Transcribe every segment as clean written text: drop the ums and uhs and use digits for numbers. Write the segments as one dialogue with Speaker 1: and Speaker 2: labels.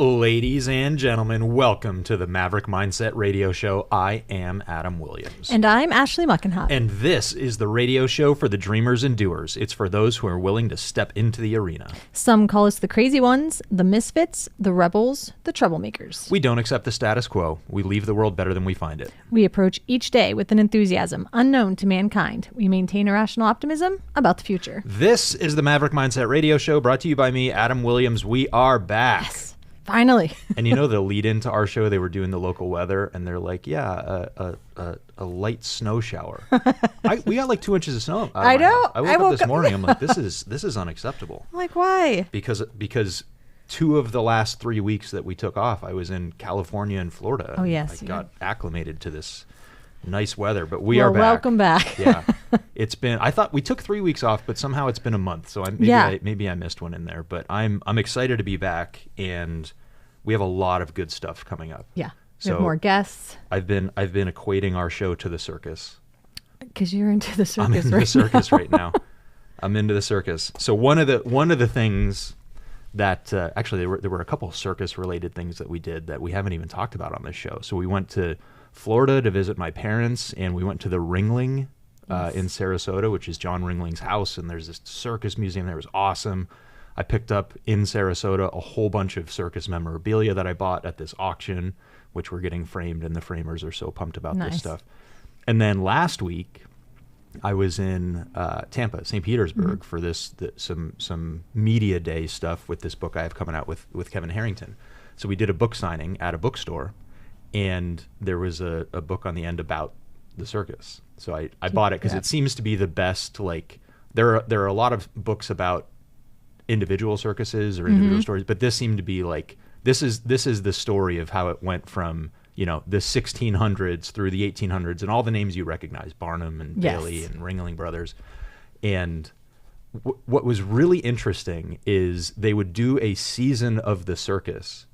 Speaker 1: Ladies and gentlemen, welcome to the Maverick Mindset Radio Show. I am Adam Williams.
Speaker 2: And I'm Ashley Muckenhop.
Speaker 1: And this is the radio show for the dreamers and doers. It's for those who are willing to step into the arena.
Speaker 2: Some call us the crazy ones, the misfits, the rebels, the troublemakers.
Speaker 1: We don't accept the status quo. We leave the world better than we find it.
Speaker 2: We approach each day with an enthusiasm unknown to mankind. We maintain irrational optimism about the future.
Speaker 1: This is the Maverick Mindset Radio Show, brought to you by me, Adam Williams. We are back.
Speaker 2: Yes. Finally.
Speaker 1: And you know the lead into our show, they were doing the local weather, and they're like, yeah, a light snow shower. We got like 2 inches of snow.
Speaker 2: I know.
Speaker 1: I woke up this morning, I'm like, this is unacceptable.
Speaker 2: I'm like, why?
Speaker 1: Because 2 of the last 3 weeks that we took off, I was in California and Florida.
Speaker 2: Oh, yes.
Speaker 1: I got acclimated to this nice weather, but we are back.
Speaker 2: Welcome back.
Speaker 1: Yeah. It's been, I thought we took 3 weeks off, but somehow it's been a month. So maybe I missed one in there, but I'm excited to be back, and we have a lot of good stuff coming up.
Speaker 2: Yeah. We have more guests.
Speaker 1: I've been equating our show to the circus.
Speaker 2: Because you're into the circus.
Speaker 1: I'm into the circus right now. I'm into the circus. So one of the things that actually there were a couple of circus related things that we did that we haven't even talked about on this show. So we went to Florida to visit my parents, and we went to the Ringling in Sarasota, which is John Ringling's house, and there's this circus museum there. It was awesome. I picked up in Sarasota a whole bunch of circus memorabilia that I bought at this auction, which we're getting framed, and the framers are so pumped about this stuff. And then last week, I was in Tampa, St. Petersburg, for some media day stuff with this book I have coming out with Kevin Harrington. So we did a book signing at a bookstore, and there was a book on the end about the circus. So I bought it because it seems to be the best. Like there are a lot of books about individual circuses or individual stories, but this seemed to be like this is the story of how it went from the 1600s through the 1800s, and all the names you recognize, Barnum and Bailey and Ringling Brothers. And what was really interesting is they would do a season of the circus,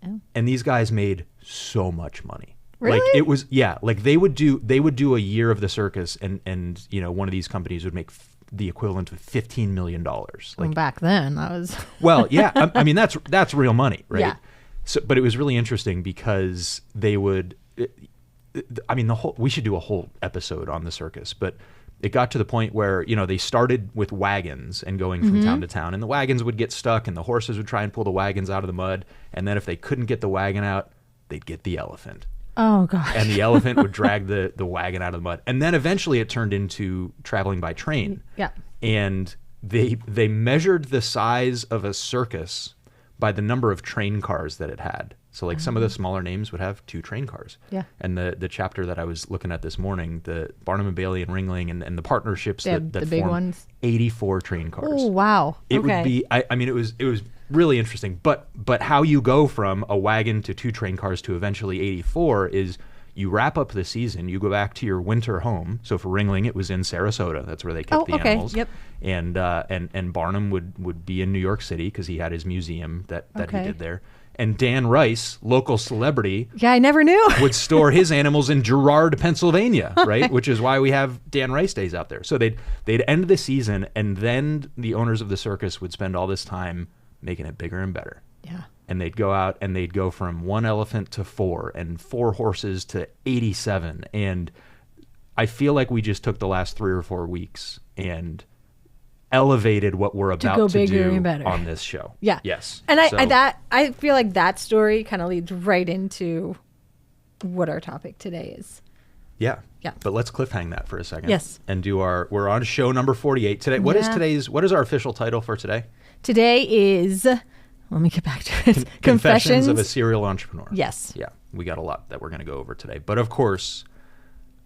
Speaker 1: and these guys made so much money.
Speaker 2: Really?
Speaker 1: Like it was, like they would do a year of the circus, and one of these companies would make the equivalent of $15 million. Like
Speaker 2: back then, that was
Speaker 1: well, yeah. I mean, that's real money, right?
Speaker 2: Yeah.
Speaker 1: So, but it was really interesting because they would. We should do a whole episode on the circus, but it got to the point where they started with wagons and going from town to town, and the wagons would get stuck, and the horses would try and pull the wagons out of the mud, and then if they couldn't get the wagon out, they'd get the elephant.
Speaker 2: Oh gosh.
Speaker 1: And the elephant would drag the wagon out of the mud. And then eventually it turned into traveling by train.
Speaker 2: Yeah.
Speaker 1: And they measured the size of a circus by the number of train cars that it had. So like some of the smaller names would have 2 train cars.
Speaker 2: Yeah.
Speaker 1: And the chapter that I was looking at this morning, the Barnum and Bailey and Ringling and the partnerships that
Speaker 2: the big
Speaker 1: form,
Speaker 2: ones.
Speaker 1: 84 train cars.
Speaker 2: Oh wow.
Speaker 1: It would be it was really interesting. But how you go from a wagon to 2 train cars to eventually 84 is you wrap up the season, you go back to your winter home. So for Ringling, it was in Sarasota. That's where they kept the animals.
Speaker 2: Yep.
Speaker 1: And Barnum would be in New York City because he had his museum that he did there. And Dan Rice, local celebrity,
Speaker 2: I never knew,
Speaker 1: would store his animals in Girard, Pennsylvania, right? Which is why we have Dan Rice days out there. So they'd end the season, and then the owners of the circus would spend all this time making it bigger and better.
Speaker 2: Yeah.
Speaker 1: And they'd go out and they'd go from 1 elephant to 4 and 4 horses to 87. And I feel like we just took the last 3 or 4 weeks and elevated what we're about to do on this show.
Speaker 2: Yeah.
Speaker 1: Yes.
Speaker 2: And I feel like that story kind of leads right into what our topic today is.
Speaker 1: Yeah.
Speaker 2: Yeah.
Speaker 1: But let's cliffhang that for a second.
Speaker 2: Yes.
Speaker 1: And we're on show number 48 today. What is our official title for today?
Speaker 2: Today is, let me get back to it.
Speaker 1: Confessions of a Serial Entrepreneur.
Speaker 2: Yes.
Speaker 1: Yeah. We got a lot that we're going to go over today. But of course,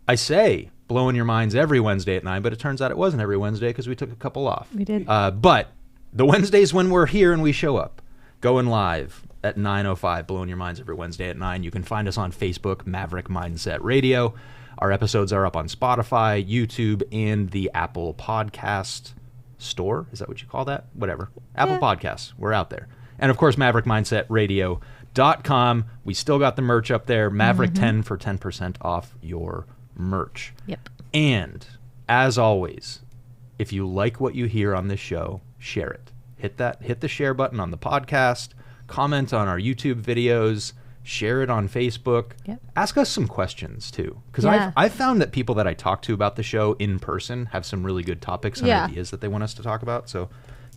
Speaker 1: I say blowing your minds every Wednesday at 9, but it turns out it wasn't every Wednesday because we took a couple off.
Speaker 2: We did.
Speaker 1: But the Wednesdays when we're here and we show up, going live at 9:05, blowing your minds every Wednesday at 9. You can find us on Facebook, Maverick Mindset Radio. Our episodes are up on Spotify, YouTube, and the Apple Podcast Store. Is that what you call that? Whatever. Apple Podcasts. We're out there. And of course, MaverickMindsetRadio.com. We still got the merch up there. Maverick 10 for 10% off your merch.
Speaker 2: Yep.
Speaker 1: And as always, if you like what you hear on this show, share it. Hit the share button on the podcast. comment on our YouTube videos, share it on Facebook.
Speaker 2: Yep.
Speaker 1: Ask us some questions too, because
Speaker 2: Yeah.
Speaker 1: I've found that people that I talk to about the show in person have some really good topics and ideas that they want us to talk about. So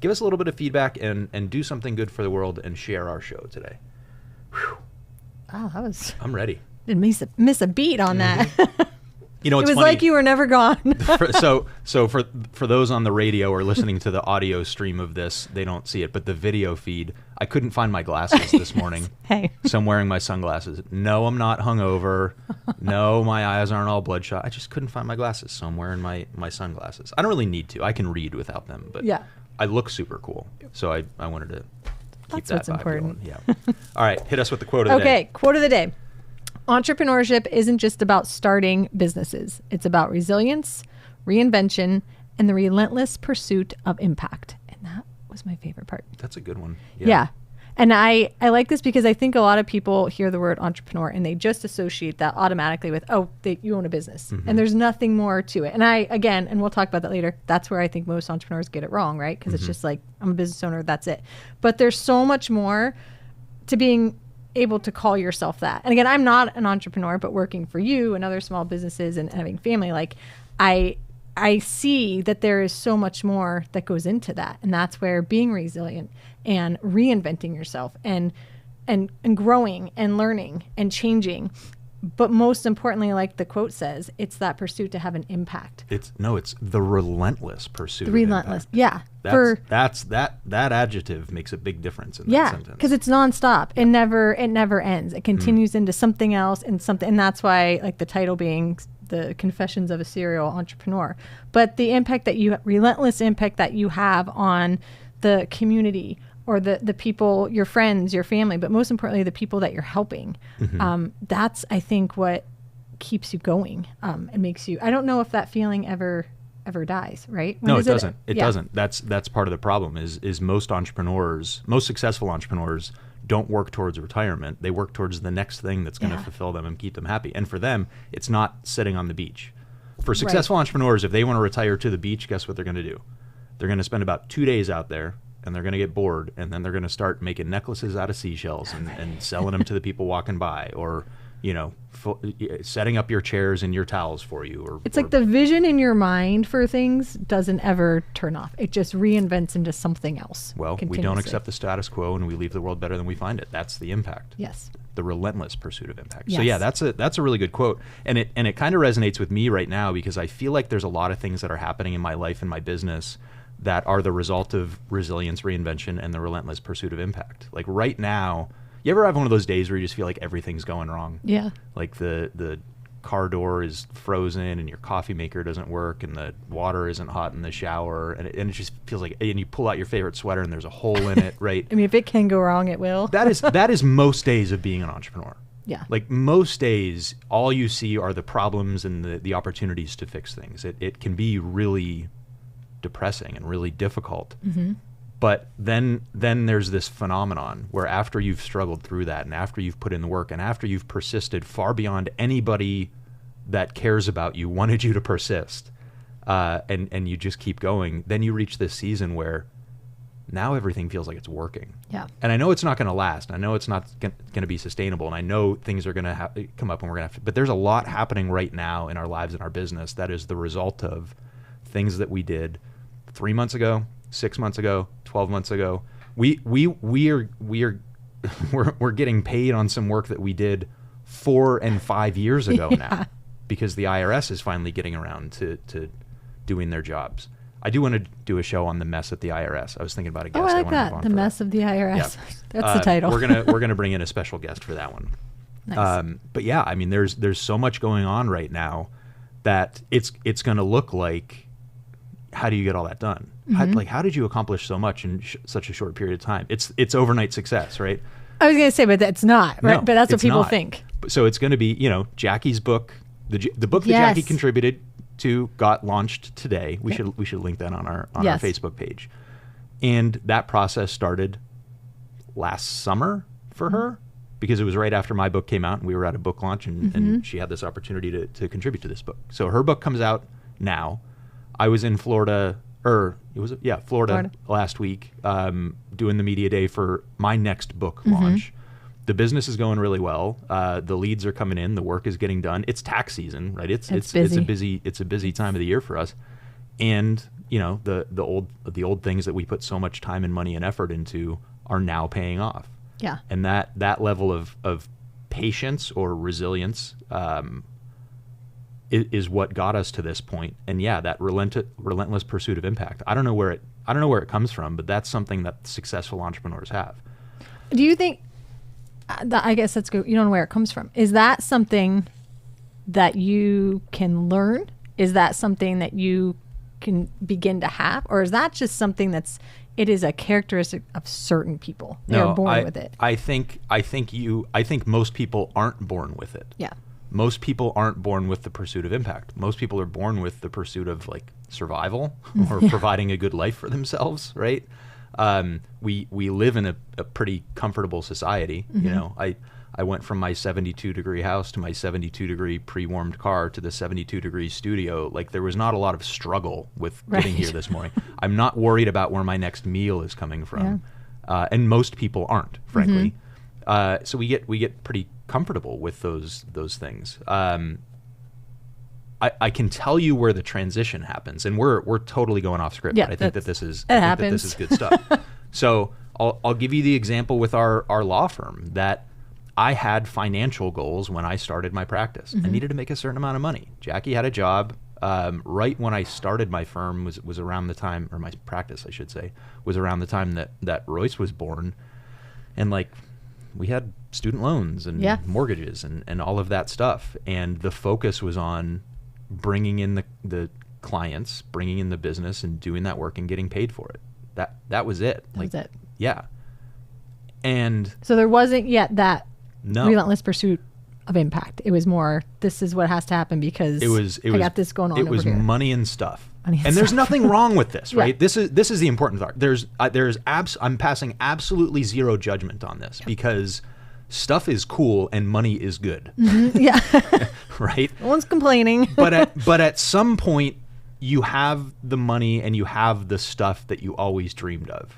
Speaker 1: give us a little bit of feedback and do something good for the world and share our show today.
Speaker 2: Oh, that was...
Speaker 1: I'm ready.
Speaker 2: Didn't miss a beat on that.
Speaker 1: You know,
Speaker 2: It
Speaker 1: it's
Speaker 2: was
Speaker 1: funny.
Speaker 2: like you were never gone.
Speaker 1: So for those on the radio or listening to the audio stream of this, they don't see it, but the video feed, I couldn't find my glasses this morning.
Speaker 2: Hey.
Speaker 1: So I'm wearing my sunglasses. No, I'm not hungover. No, my eyes aren't all bloodshot. I just couldn't find my glasses, so I'm wearing my sunglasses. I don't really need to. I can read without them, but
Speaker 2: Yeah.
Speaker 1: I look super cool. So I wanted to keep
Speaker 2: That's
Speaker 1: that
Speaker 2: what's
Speaker 1: vibe
Speaker 2: important.
Speaker 1: going. Yeah. All right, hit us with the quote of the day.
Speaker 2: Okay, quote of the day. Entrepreneurship isn't just about starting businesses. It's about resilience, reinvention, and the relentless pursuit of impact. And that was my favorite part.
Speaker 1: That's a good one.
Speaker 2: Yeah. And I like this because I think a lot of people hear the word entrepreneur and they just associate that automatically with, you own a business. And there's nothing more to it. And and we'll talk about that later, that's where I think most entrepreneurs get it wrong, right? Because it's just like, I'm a business owner, that's it. But there's so much more to being able to call yourself that. And again, I'm not an entrepreneur, but working for you and other small businesses and having family, like I see that there is so much more that goes into that. And that's where being resilient and reinventing yourself and growing and learning and changing. But most importantly, like the quote says, it's that pursuit to have an impact.
Speaker 1: It's the relentless pursuit.
Speaker 2: The relentless.
Speaker 1: Impact.
Speaker 2: Yeah.
Speaker 1: That adjective makes a big difference in that sentence.
Speaker 2: Because it's nonstop. It never ends. It continues into something else and that's why, like, the title being the Confessions of a Serial Entrepreneur. But the impact relentless impact that you have on the community or the people, your friends, your family, but most importantly, the people that you're helping. That's, I think, what keeps you going and makes you, I don't know if that feeling ever dies, right?
Speaker 1: No, it doesn't. It doesn't. That's part of the problem is most successful entrepreneurs don't work towards retirement. They work towards the next thing that's going to fulfill them and keep them happy. And for them, it's not sitting on the beach. For successful entrepreneurs, if they want to retire to the beach, guess what they're going to do? They're going to spend about 2 days out there, and they're going to get bored, and then they're going to start making necklaces out of seashells and selling them to the people walking by, or setting up your chairs and your towels for you. Or
Speaker 2: it's like the vision in your mind for things doesn't ever turn off. It just reinvents into something else.
Speaker 1: Well, we don't accept the status quo, and we leave the world better than we find it. That's the impact.
Speaker 2: Yes.
Speaker 1: The relentless pursuit of impact.
Speaker 2: Yes.
Speaker 1: So yeah, that's a really good quote, and it kind of resonates with me right now because I feel like there's a lot of things that are happening in my life and my business that are the result of resilience, reinvention, and the relentless pursuit of impact. Like right now, you ever have one of those days where you just feel like everything's going wrong?
Speaker 2: Yeah.
Speaker 1: Like the car door is frozen and your coffee maker doesn't work and the water isn't hot in the shower and it just feels like, and you pull out your favorite sweater and there's a hole in it, right?
Speaker 2: I mean, if it can go wrong, it will.
Speaker 1: That is most days of being an entrepreneur.
Speaker 2: Yeah.
Speaker 1: Like most days, all you see are the problems and the opportunities to fix things. It can be really depressing and really difficult. But then there's this phenomenon where after you've struggled through that and after you've put in the work and after you've persisted far beyond anybody that cares about you wanted you to persist, and you just keep going, then you reach this season where now everything feels like it's working.
Speaker 2: Yeah.
Speaker 1: And I know it's not going to last. I know it's not going to be sustainable. And I know things are going to come up and we're going to have to, but there's a lot happening right now in our lives and our business that is the result of things that we did 3 months ago, 6 months ago, 12 months ago. We're getting paid on some work that we did 4 and 5 years ago now, because the IRS is finally getting around to doing their jobs. I do want to do a show on the mess at the IRS. I was thinking about a guest.
Speaker 2: Oh, I like
Speaker 1: wanna have
Speaker 2: that.
Speaker 1: on
Speaker 2: The
Speaker 1: for
Speaker 2: mess of the IRS.
Speaker 1: Yeah.
Speaker 2: That's the title.
Speaker 1: We're gonna bring in a special guest for that one.
Speaker 2: Nice.
Speaker 1: But yeah, I mean, there's so much going on right now that it's going to look like, how do you get all that done? How did you accomplish so much in such a short period of time? It's overnight success, right?
Speaker 2: I was going to say, but that's not, right?
Speaker 1: No,
Speaker 2: But that's what
Speaker 1: it's
Speaker 2: people
Speaker 1: not.
Speaker 2: think.
Speaker 1: So it's going to be, Jackie's book, the book that
Speaker 2: Yes.
Speaker 1: Jackie contributed to got launched today. We should link that on our
Speaker 2: Yes.
Speaker 1: Facebook page. And that process started last summer for her, because it was right after my book came out and we were at a book launch and she had this opportunity to contribute to this book. So her book comes out now. I was in Florida, Florida last week, doing the media day for my next book launch. The business is going really well. The leads are coming in. The work is getting done. It's tax season, right? It's a busy time of the year for us. And the old things that we put so much time and money and effort into are now paying off.
Speaker 2: Yeah.
Speaker 1: And that level of patience or resilience is what got us to this point. And yeah, that relentless pursuit of impact. I don't know where it comes from, but that's something that successful entrepreneurs have.
Speaker 2: Do you think? I guess that's good. You don't know where it comes from. Is that something that you can learn? Is that something that you can begin to have, or is that just something it is a characteristic of certain people? They're born with it.
Speaker 1: I think most people aren't born with it.
Speaker 2: Yeah.
Speaker 1: Most people aren't born with the pursuit of impact. Most people are born with the pursuit of like survival or providing a good life for themselves, right? We live in a pretty comfortable society. I went from my 72-degree house to my 72-degree pre-warmed car to the 72-degree studio. Like, there was not a lot of struggle with getting here this morning. I'm not worried about where my next meal is coming from. And most people aren't, frankly. So we get pretty comfortable with those things. I can tell you where the transition happens, and we're totally going off script.
Speaker 2: Yeah,
Speaker 1: but I think that this is good stuff. So I'll give you the example with our law firm that I had financial goals when I started my practice. I needed to make a certain amount of money. Jackie had a job right when I started my firm was around the time, or my practice, I should say, was around the time that Royce was born, and like we had student loans and mortgages and all of that stuff, and the focus was on bringing in the clients, bringing in the business, and doing that work and getting paid for it. That was it.
Speaker 2: That was it.
Speaker 1: Yeah. And
Speaker 2: so there wasn't yet that
Speaker 1: no
Speaker 2: relentless pursuit of impact. It was more, this is what has to happen because I got this going on.
Speaker 1: It was
Speaker 2: over here.
Speaker 1: money and stuff. There's nothing wrong with this, right? This is the important part. I'm passing absolutely zero judgment on this because stuff is cool and money is good.
Speaker 2: Yeah.
Speaker 1: Right?
Speaker 2: No one's complaining.
Speaker 1: but at some point you have the money and you have the stuff that you always dreamed of.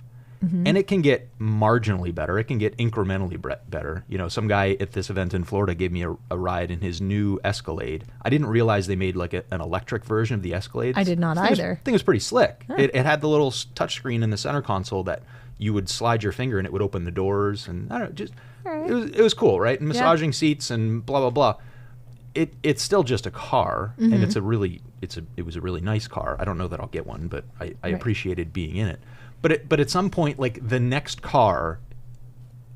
Speaker 1: And it can get marginally better. It can get incrementally better. Some guy at this event in Florida gave me a ride in his new Escalade. I didn't realize they made like an electric version of the Escalade.
Speaker 2: I did not either.
Speaker 1: I think it was pretty slick. Huh. It had the little touchscreen in the center console that you would slide your finger and it would open the doors. And I don't know, just it was cool, right? And massaging seats and blah, blah, blah. It's still just a car, and it was a really nice car. I don't know that I'll get one, but I appreciated being in it. But at some point, like, the next car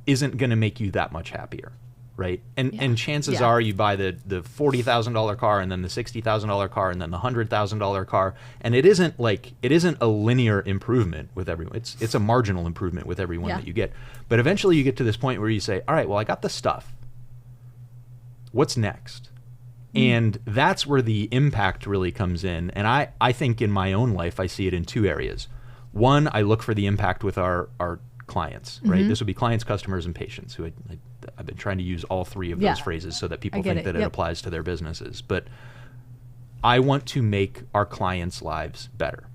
Speaker 1: isn't going to make you that much happier, right? And chances are you buy the $40,000 car and then the $60,000 car and then the $100,000 car, and it isn't a linear improvement with everyone. It's a marginal improvement with every one that you get. But eventually you get to this point where you say, all right, well, I got the stuff. What's next? And that's where the impact really comes in. And I think in my own life, I see it in two areas. One, I look for the impact with our clients, right? This would be clients, customers, and patients, who I've been trying to use all three of those phrases so that people think that it applies to their businesses. But I want to make our clients' lives better.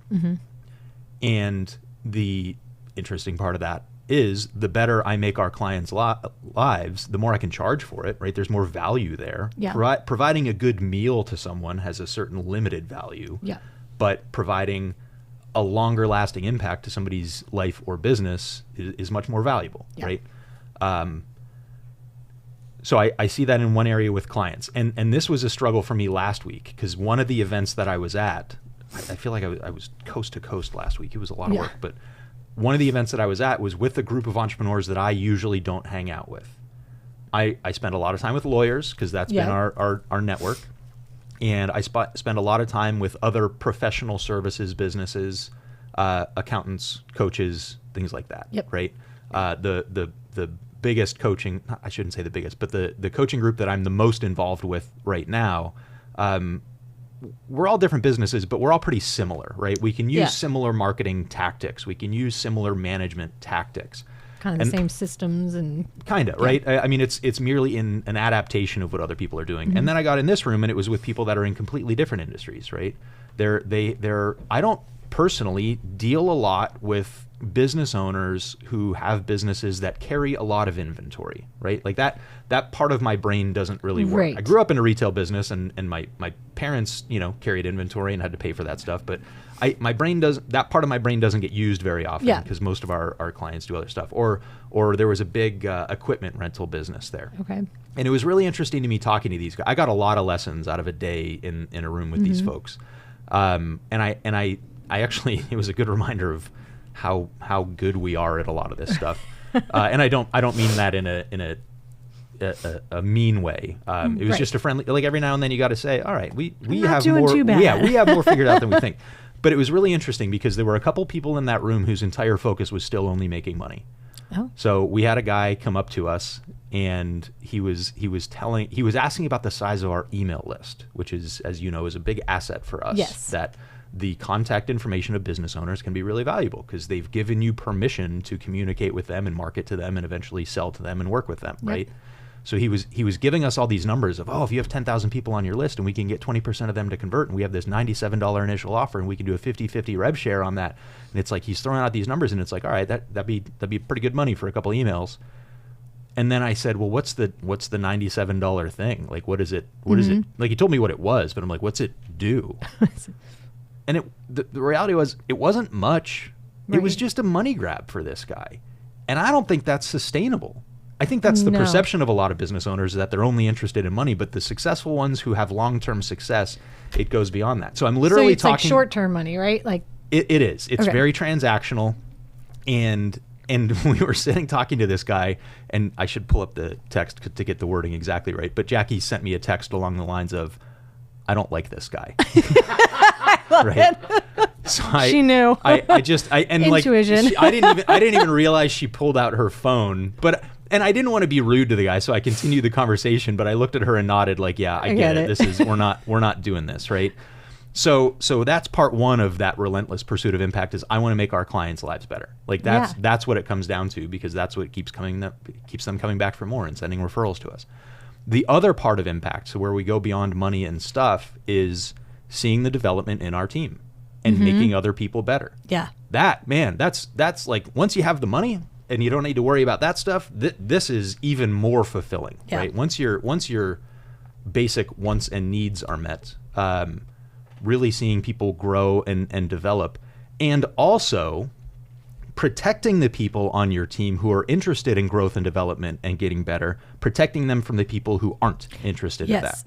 Speaker 1: And the interesting part of that is the better I make our clients' lives, the more I can charge for it, right? There's more value there.
Speaker 2: Yeah.
Speaker 1: Providing a good meal to someone has a certain limited value.
Speaker 2: Yeah.
Speaker 1: But providing a longer lasting impact to somebody's life or business is much more valuable, right? So I see that in one area with clients. And this was a struggle for me last week, because one of the events that I was at, I feel like I was coast to coast last week. It was a lot of work, but one of the events that I was at was with a group of entrepreneurs that I usually don't hang out with. I spend a lot of time with lawyers, because that's been our network. And I spend a lot of time with other professional services businesses, accountants, coaches, things like that, right? The biggest coaching, I shouldn't say the biggest, but the coaching group that I'm the most involved with right now, we're all different businesses, but we're all pretty similar, right? We can use similar marketing tactics. We can use similar management tactics.
Speaker 2: Kind of the same systems and...
Speaker 1: Kind of, right? I mean, it's merely an adaptation of what other people are doing. And then I got in this room, and it was with people that are in completely different industries, right? I personally deal a lot with business owners who have businesses that carry a lot of inventory, right? Like that part of my brain doesn't really work.
Speaker 2: Right.
Speaker 1: I grew up in a retail business, and my parents, carried inventory and had to pay for that stuff. But that part of my brain doesn't get used very often, because most of our clients do other stuff. Or there was a big equipment rental business there.
Speaker 2: Okay.
Speaker 1: And it was really interesting to me talking to these guys. I got a lot of lessons out of a day in a room with these folks. And I actually, it was a good reminder of how good we are at a lot of this stuff. And I don't mean that in a mean way. It was just a friendly, like every now and then you got to say, all right, we have more,
Speaker 2: too bad.
Speaker 1: yeah, we have more figured out than we think. But it was really interesting because there were a couple people in that room whose entire focus was still only making money.
Speaker 2: Oh.
Speaker 1: So we had a guy come up to us, and he was asking about the size of our email list, which is, as you know, is a big asset for us.
Speaker 2: Yes.
Speaker 1: That the contact information of business owners can be really valuable because they've given you permission to communicate with them and market to them and eventually sell to them and work with them, right? So he was giving us all these numbers of, if you have 10,000 people on your list and we can get 20% of them to convert, and we have this $97 initial offer and we can do a 50-50 rev share on that. And it's like he's throwing out these numbers, and it's like, all right, that'd be pretty good money for a couple emails. And then I said, well, what's the $97 thing? Like, what is it? What is it? Like, he told me what it was, but I'm like, what's it do? And the reality was, it wasn't much. Right. It was just a money grab for this guy. And I don't think that's sustainable. I think that's the perception of a lot of business owners, that they're only interested in money. But the successful ones who have long-term success, it goes beyond that. So I'm literally
Speaker 2: it's
Speaker 1: talking...
Speaker 2: like short-term money, right? Like
Speaker 1: it is. It's very transactional. And we were sitting talking to this guy, and I should pull up the text to get the wording exactly right. But Jackie sent me a text along the lines of, I don't like this guy. Right. So
Speaker 2: she knew.
Speaker 1: Intuition. I didn't even realize she pulled out her phone. And I didn't want to be rude to the guy, so I continued the conversation. But I looked at her and nodded, like, yeah, I get it. We're not doing this, right? So that's part one of that relentless pursuit of impact, is I want to make our clients' lives better. Like that's what it comes down to, because that's what keeps them coming back for more and sending referrals to us. The other part of impact, so where we go beyond money and stuff, is seeing the development in our team and making other people better.
Speaker 2: Yeah.
Speaker 1: That's like, once you have the money and you don't need to worry about that stuff, this is even more fulfilling, right? Once your basic wants and needs are met, really seeing people grow and develop, and also protecting the people on your team who are interested in growth and development and getting better, protecting them from the people who aren't interested in that.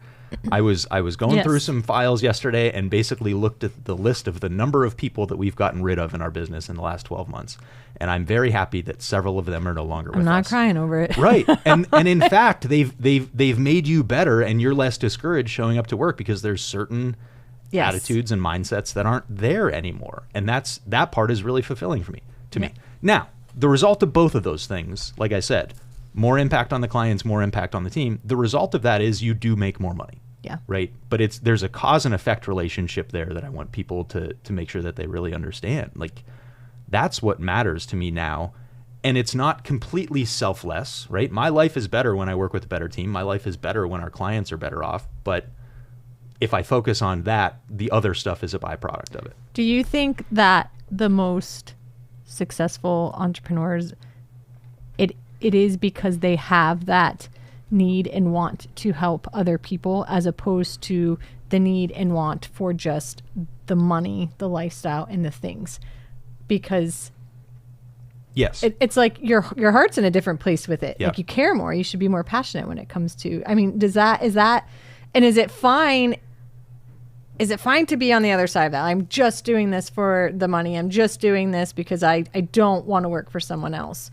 Speaker 1: I was going through some files yesterday and basically looked at the list of the number of people that we've gotten rid of in our business in the last 12 months. And I'm very happy that several of them are no longer with us.
Speaker 2: I'm not crying over it.
Speaker 1: Right. And in fact, they've made you better, and you're less discouraged showing up to work because there's certain attitudes and mindsets that aren't there anymore. And that part is really fulfilling for me. Now, the result of both of those things, like I said, more impact on the clients, more impact on the team. The result of that is you do make more money.
Speaker 2: Yeah.
Speaker 1: Right. But there's a cause and effect relationship there that I want people to make sure that they really understand. Like, that's what matters to me now. And it's not completely selfless, right? My life is better when I work with a better team. My life is better when our clients are better off. But if I focus on that, the other stuff is a byproduct of it.
Speaker 2: Do you think that the most successful entrepreneurs, it is because they have that need and want to help other people, as opposed to the need and want for just the money, the lifestyle, and the things? Because it's like your heart's in a different place with it. Like, you care more. You should be more passionate when it comes to, I mean, is it fine? Is it fine to be on the other side of that? I'm just doing this for the money. I'm just doing this because I don't want to work for someone else.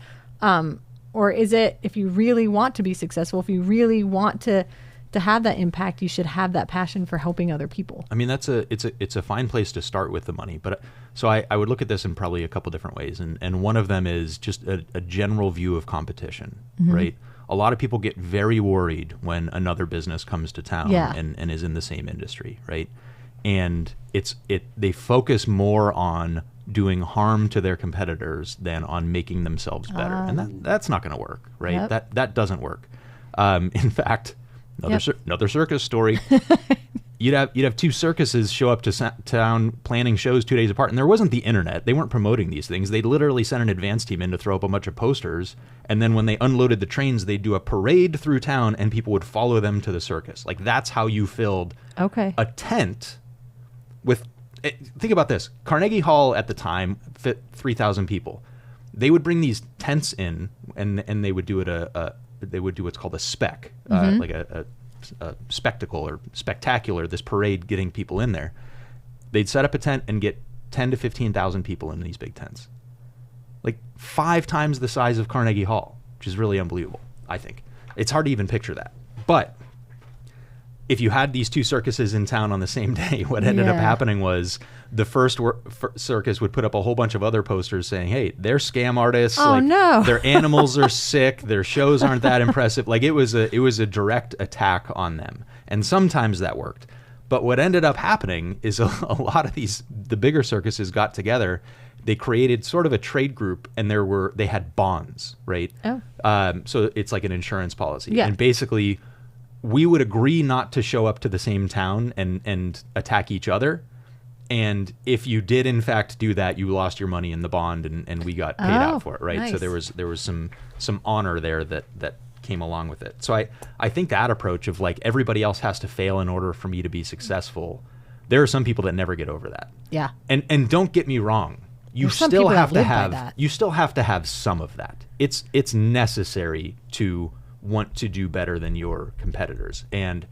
Speaker 2: Or is it, if you really want to be successful, if you really want to have that impact, you should have that passion for helping other people? I mean,
Speaker 1: it's a fine place to start with the money. But so I would look at this in probably a couple different ways. And one of them is just a general view of competition, right? A lot of people get very worried when another business comes to town and is in the same industry, right? And they focus more on doing harm to their competitors than on making themselves better. And that's not going to work, right? That doesn't work. In fact, another circus story. you'd have two circuses show up to town planning shows 2 days apart, and there wasn't the internet. They weren't promoting these things. They literally sent an advance team in to throw up a bunch of posters, and then when they unloaded the trains, they'd do a parade through town, and people would follow them to the circus. Like, that's how you filled a tent with. Think about this. Carnegie Hall at the time fit 3,000 people. They would bring these tents in, and they would do it they would do what's called a spec, like a spectacle or spectacular, this parade getting people in there. They'd set up a tent and get 10 to 15,000 people in these big tents. Like 5 times the size of Carnegie Hall, which is really unbelievable, I think. It's hard to even picture that. But if you had these two circuses in town on the same day, what ended up happening was the first circus would put up a whole bunch of other posters saying, hey, they're scam artists.
Speaker 2: Oh, no.
Speaker 1: Their animals are sick. Their shows aren't that impressive. Like, it was a direct attack on them. And sometimes that worked. But what ended up happening is a lot of the bigger circuses got together. They created sort of a trade group, and they had bonds, right?
Speaker 2: Oh.
Speaker 1: So it's like an insurance policy.
Speaker 2: Yeah.
Speaker 1: And basically, we would agree not to show up to the same town and attack each other. And if you did, in fact, do that, you lost your money in the bond, and we got paid out for it, right?
Speaker 2: Nice.
Speaker 1: So there was some honor there that came along with it. So I think that approach of, like, everybody else has to fail in order for me to be successful, there are some people that never get over that.
Speaker 2: Yeah.
Speaker 1: And don't get me wrong. You
Speaker 2: There's some
Speaker 1: still
Speaker 2: people
Speaker 1: have
Speaker 2: that
Speaker 1: to
Speaker 2: live by
Speaker 1: have
Speaker 2: that.
Speaker 1: you still have to have some of that. It's necessary to want to do better than your competitors. And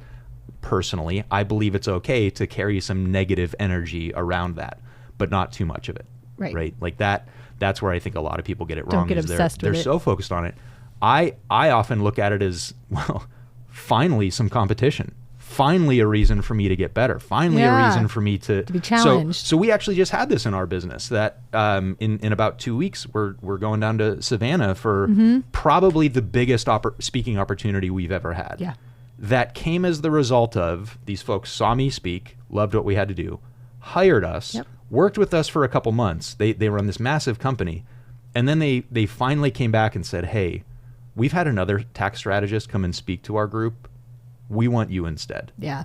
Speaker 1: personally, I believe it's okay to carry some negative energy around that, but not too much of it.
Speaker 2: Right.
Speaker 1: Like that's where I think a lot of people get it wrong.
Speaker 2: Don't get obsessed with
Speaker 1: they're
Speaker 2: it.
Speaker 1: so focused on it. I often look at it as, well, finally some competition. Finally a reason for me to get better. Finally a reason for me to
Speaker 2: be challenged.
Speaker 1: So we actually just had this in our business that in about 2 weeks we're going down to Savannah for probably the biggest speaking opportunity we've ever had.
Speaker 2: Yeah.
Speaker 1: That came as the result of these folks saw me speak, loved what we had to do, hired us, worked with us for a couple months. They run this massive company, and then they finally came back and said, hey, we've had another tax strategist come and speak to our group. We want you instead.
Speaker 2: Yeah.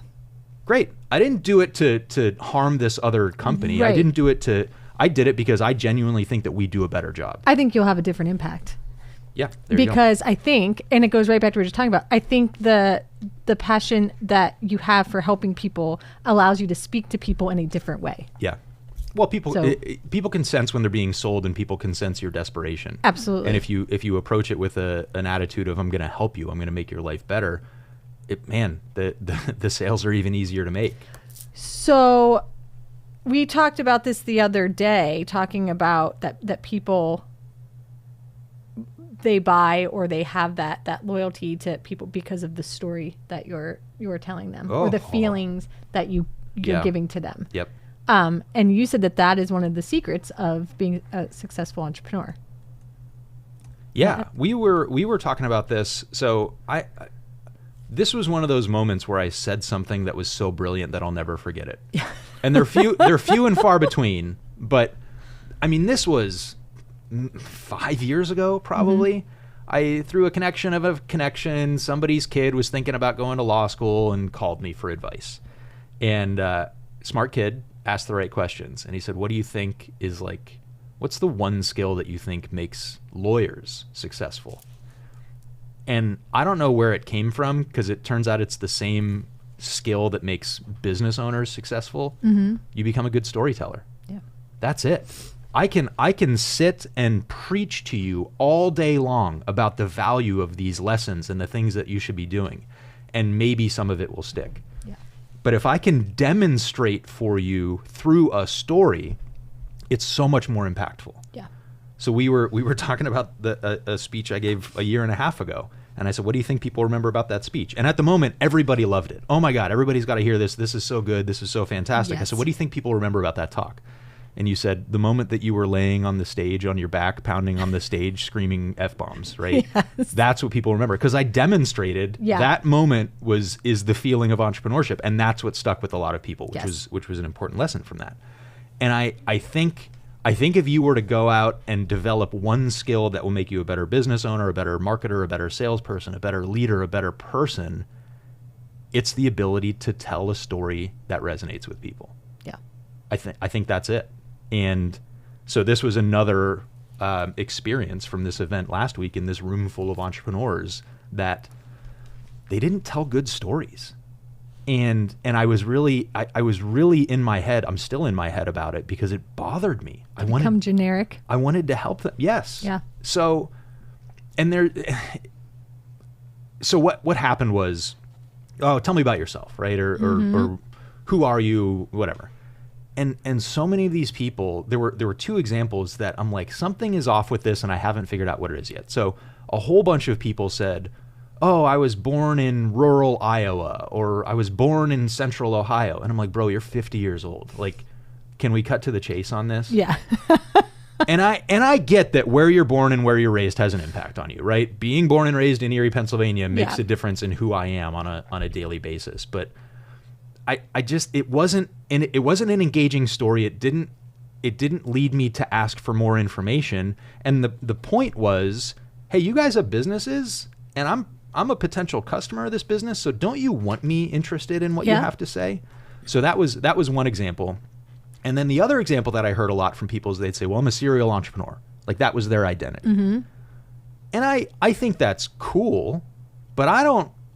Speaker 1: Great. I didn't do it to harm this other company.
Speaker 2: Right.
Speaker 1: I did it because I genuinely think that we do a better job.
Speaker 2: I think you'll have a different impact.
Speaker 1: Yeah. There you go.
Speaker 2: Because I think, and it goes right back to what you're talking about, I think the passion that you have for helping people allows you to speak to people in a different way.
Speaker 1: Yeah. Well, people can sense when they're being sold, and people can sense your desperation.
Speaker 2: Absolutely.
Speaker 1: And if you approach it with an attitude of, I'm going to help you, I'm going to make your life better, the sales are even easier to make.
Speaker 2: So we talked about this the other day, talking about that people, they buy or they have that loyalty to people because of the story that you're telling them or the feelings that you're giving to them.
Speaker 1: Yep.
Speaker 2: And you said that is one of the secrets of being a successful entrepreneur.
Speaker 1: Yeah, we were talking about this. So this was one of those moments where I said something that was so brilliant that I'll never forget it. Yeah. And they're few and far between. But I mean, this was 5 years ago, probably. Mm-hmm. I threw a connection of a connection. Somebody's kid was thinking about going to law school and called me for advice. And smart kid asked the right questions. And he said, what do you think is what's the one skill that you think makes lawyers successful? And I don't know where it came from, because it turns out it's the same skill that makes business owners successful. Mm-hmm. You become a good storyteller.
Speaker 2: Yeah.
Speaker 1: That's it. I can sit and preach to you all day long about the value of these lessons and the things that you should be doing, and maybe some of it will stick.
Speaker 2: Yeah.
Speaker 1: But if I can demonstrate for you through a story, it's so much more impactful.
Speaker 2: Yeah.
Speaker 1: So we were talking about a speech I gave a year and a half ago, and I said, what do you think people remember about that speech? And at the moment, everybody loved it. Oh my God, everybody's got to hear this. This is so good. This is so fantastic. Yes. I said, what do you think people remember about that talk? And you said, the moment that you were laying on the stage on your back, pounding on the stage, screaming F-bombs, right? Yes. That's what people remember. Because I demonstrated that moment is the feeling of entrepreneurship. And that's what stuck with a lot of people, which was an important lesson from that. And I think if you were to go out and develop one skill that will make you a better business owner, a better marketer, a better salesperson, a better leader, a better person, It's the ability to tell a story that resonates with people.
Speaker 2: Yeah.
Speaker 1: I think that's it. And so this was another experience from this event last week in this room full of entrepreneurs that they didn't tell good stories. And I was really in my head. I'm still in my head about it because it bothered me.
Speaker 2: Become generic.
Speaker 1: I wanted to help them. Yes.
Speaker 2: Yeah.
Speaker 1: So, so what happened was, oh, tell me about yourself, right? Or who are you, whatever. And so many of these people, there were two examples that I'm like, something is off with this and I haven't figured out what it is yet. So a whole bunch of people said, oh, I was born in rural Iowa, or I was born in central Ohio. And I'm like, bro, you're 50 years old. Like, can we cut to the chase on this?
Speaker 2: Yeah.
Speaker 1: And I get that where you're born and where you're raised has an impact on you, right? Being born and raised in Erie, Pennsylvania makes a difference in who I am on a daily basis. But I just, it wasn't an engaging story. It didn't lead me to ask for more information. And the point was, hey, you guys have businesses, and I'm a potential customer of this business, so don't you want me interested in what you have to say? So that was one example. And then the other example that I heard a lot from people is they'd say, well, I'm a serial entrepreneur. Like, that was their identity.
Speaker 2: Mm-hmm.
Speaker 1: And I think that's cool, but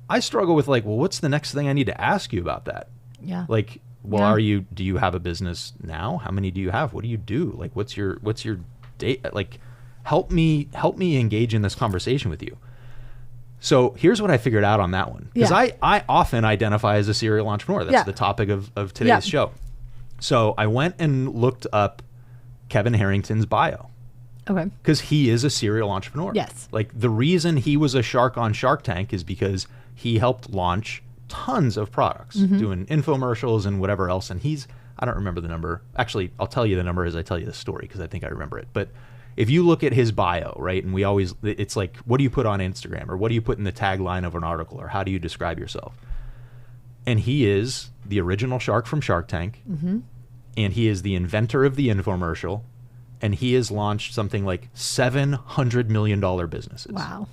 Speaker 1: I struggle with, like, well, what's the next thing I need to ask you about that?
Speaker 2: Yeah.
Speaker 1: Like, well, do you have a business now? How many do you have? What do you do? Like, what's your date? Like, help me engage in this conversation with you. So here's what I figured out on that one. Because I often identify as a serial entrepreneur. That's the topic of today's show. So I went and looked up Kevin Harrington's bio.
Speaker 2: Okay.
Speaker 1: Because he is a serial entrepreneur.
Speaker 2: Yes.
Speaker 1: Like, the reason he was a shark on Shark Tank is because he helped launch tons of products, doing infomercials and whatever else. And I don't remember the number. Actually, I'll tell you the number as I tell you the story because I think I remember it. But if you look at his bio, right, and it's like, what do you put on Instagram, or what do you put in the tagline of an article, or how do you describe yourself? And he is the original shark from Shark Tank, and he is the inventor of the infomercial, and he has launched something like $700 million businesses.
Speaker 2: Wow.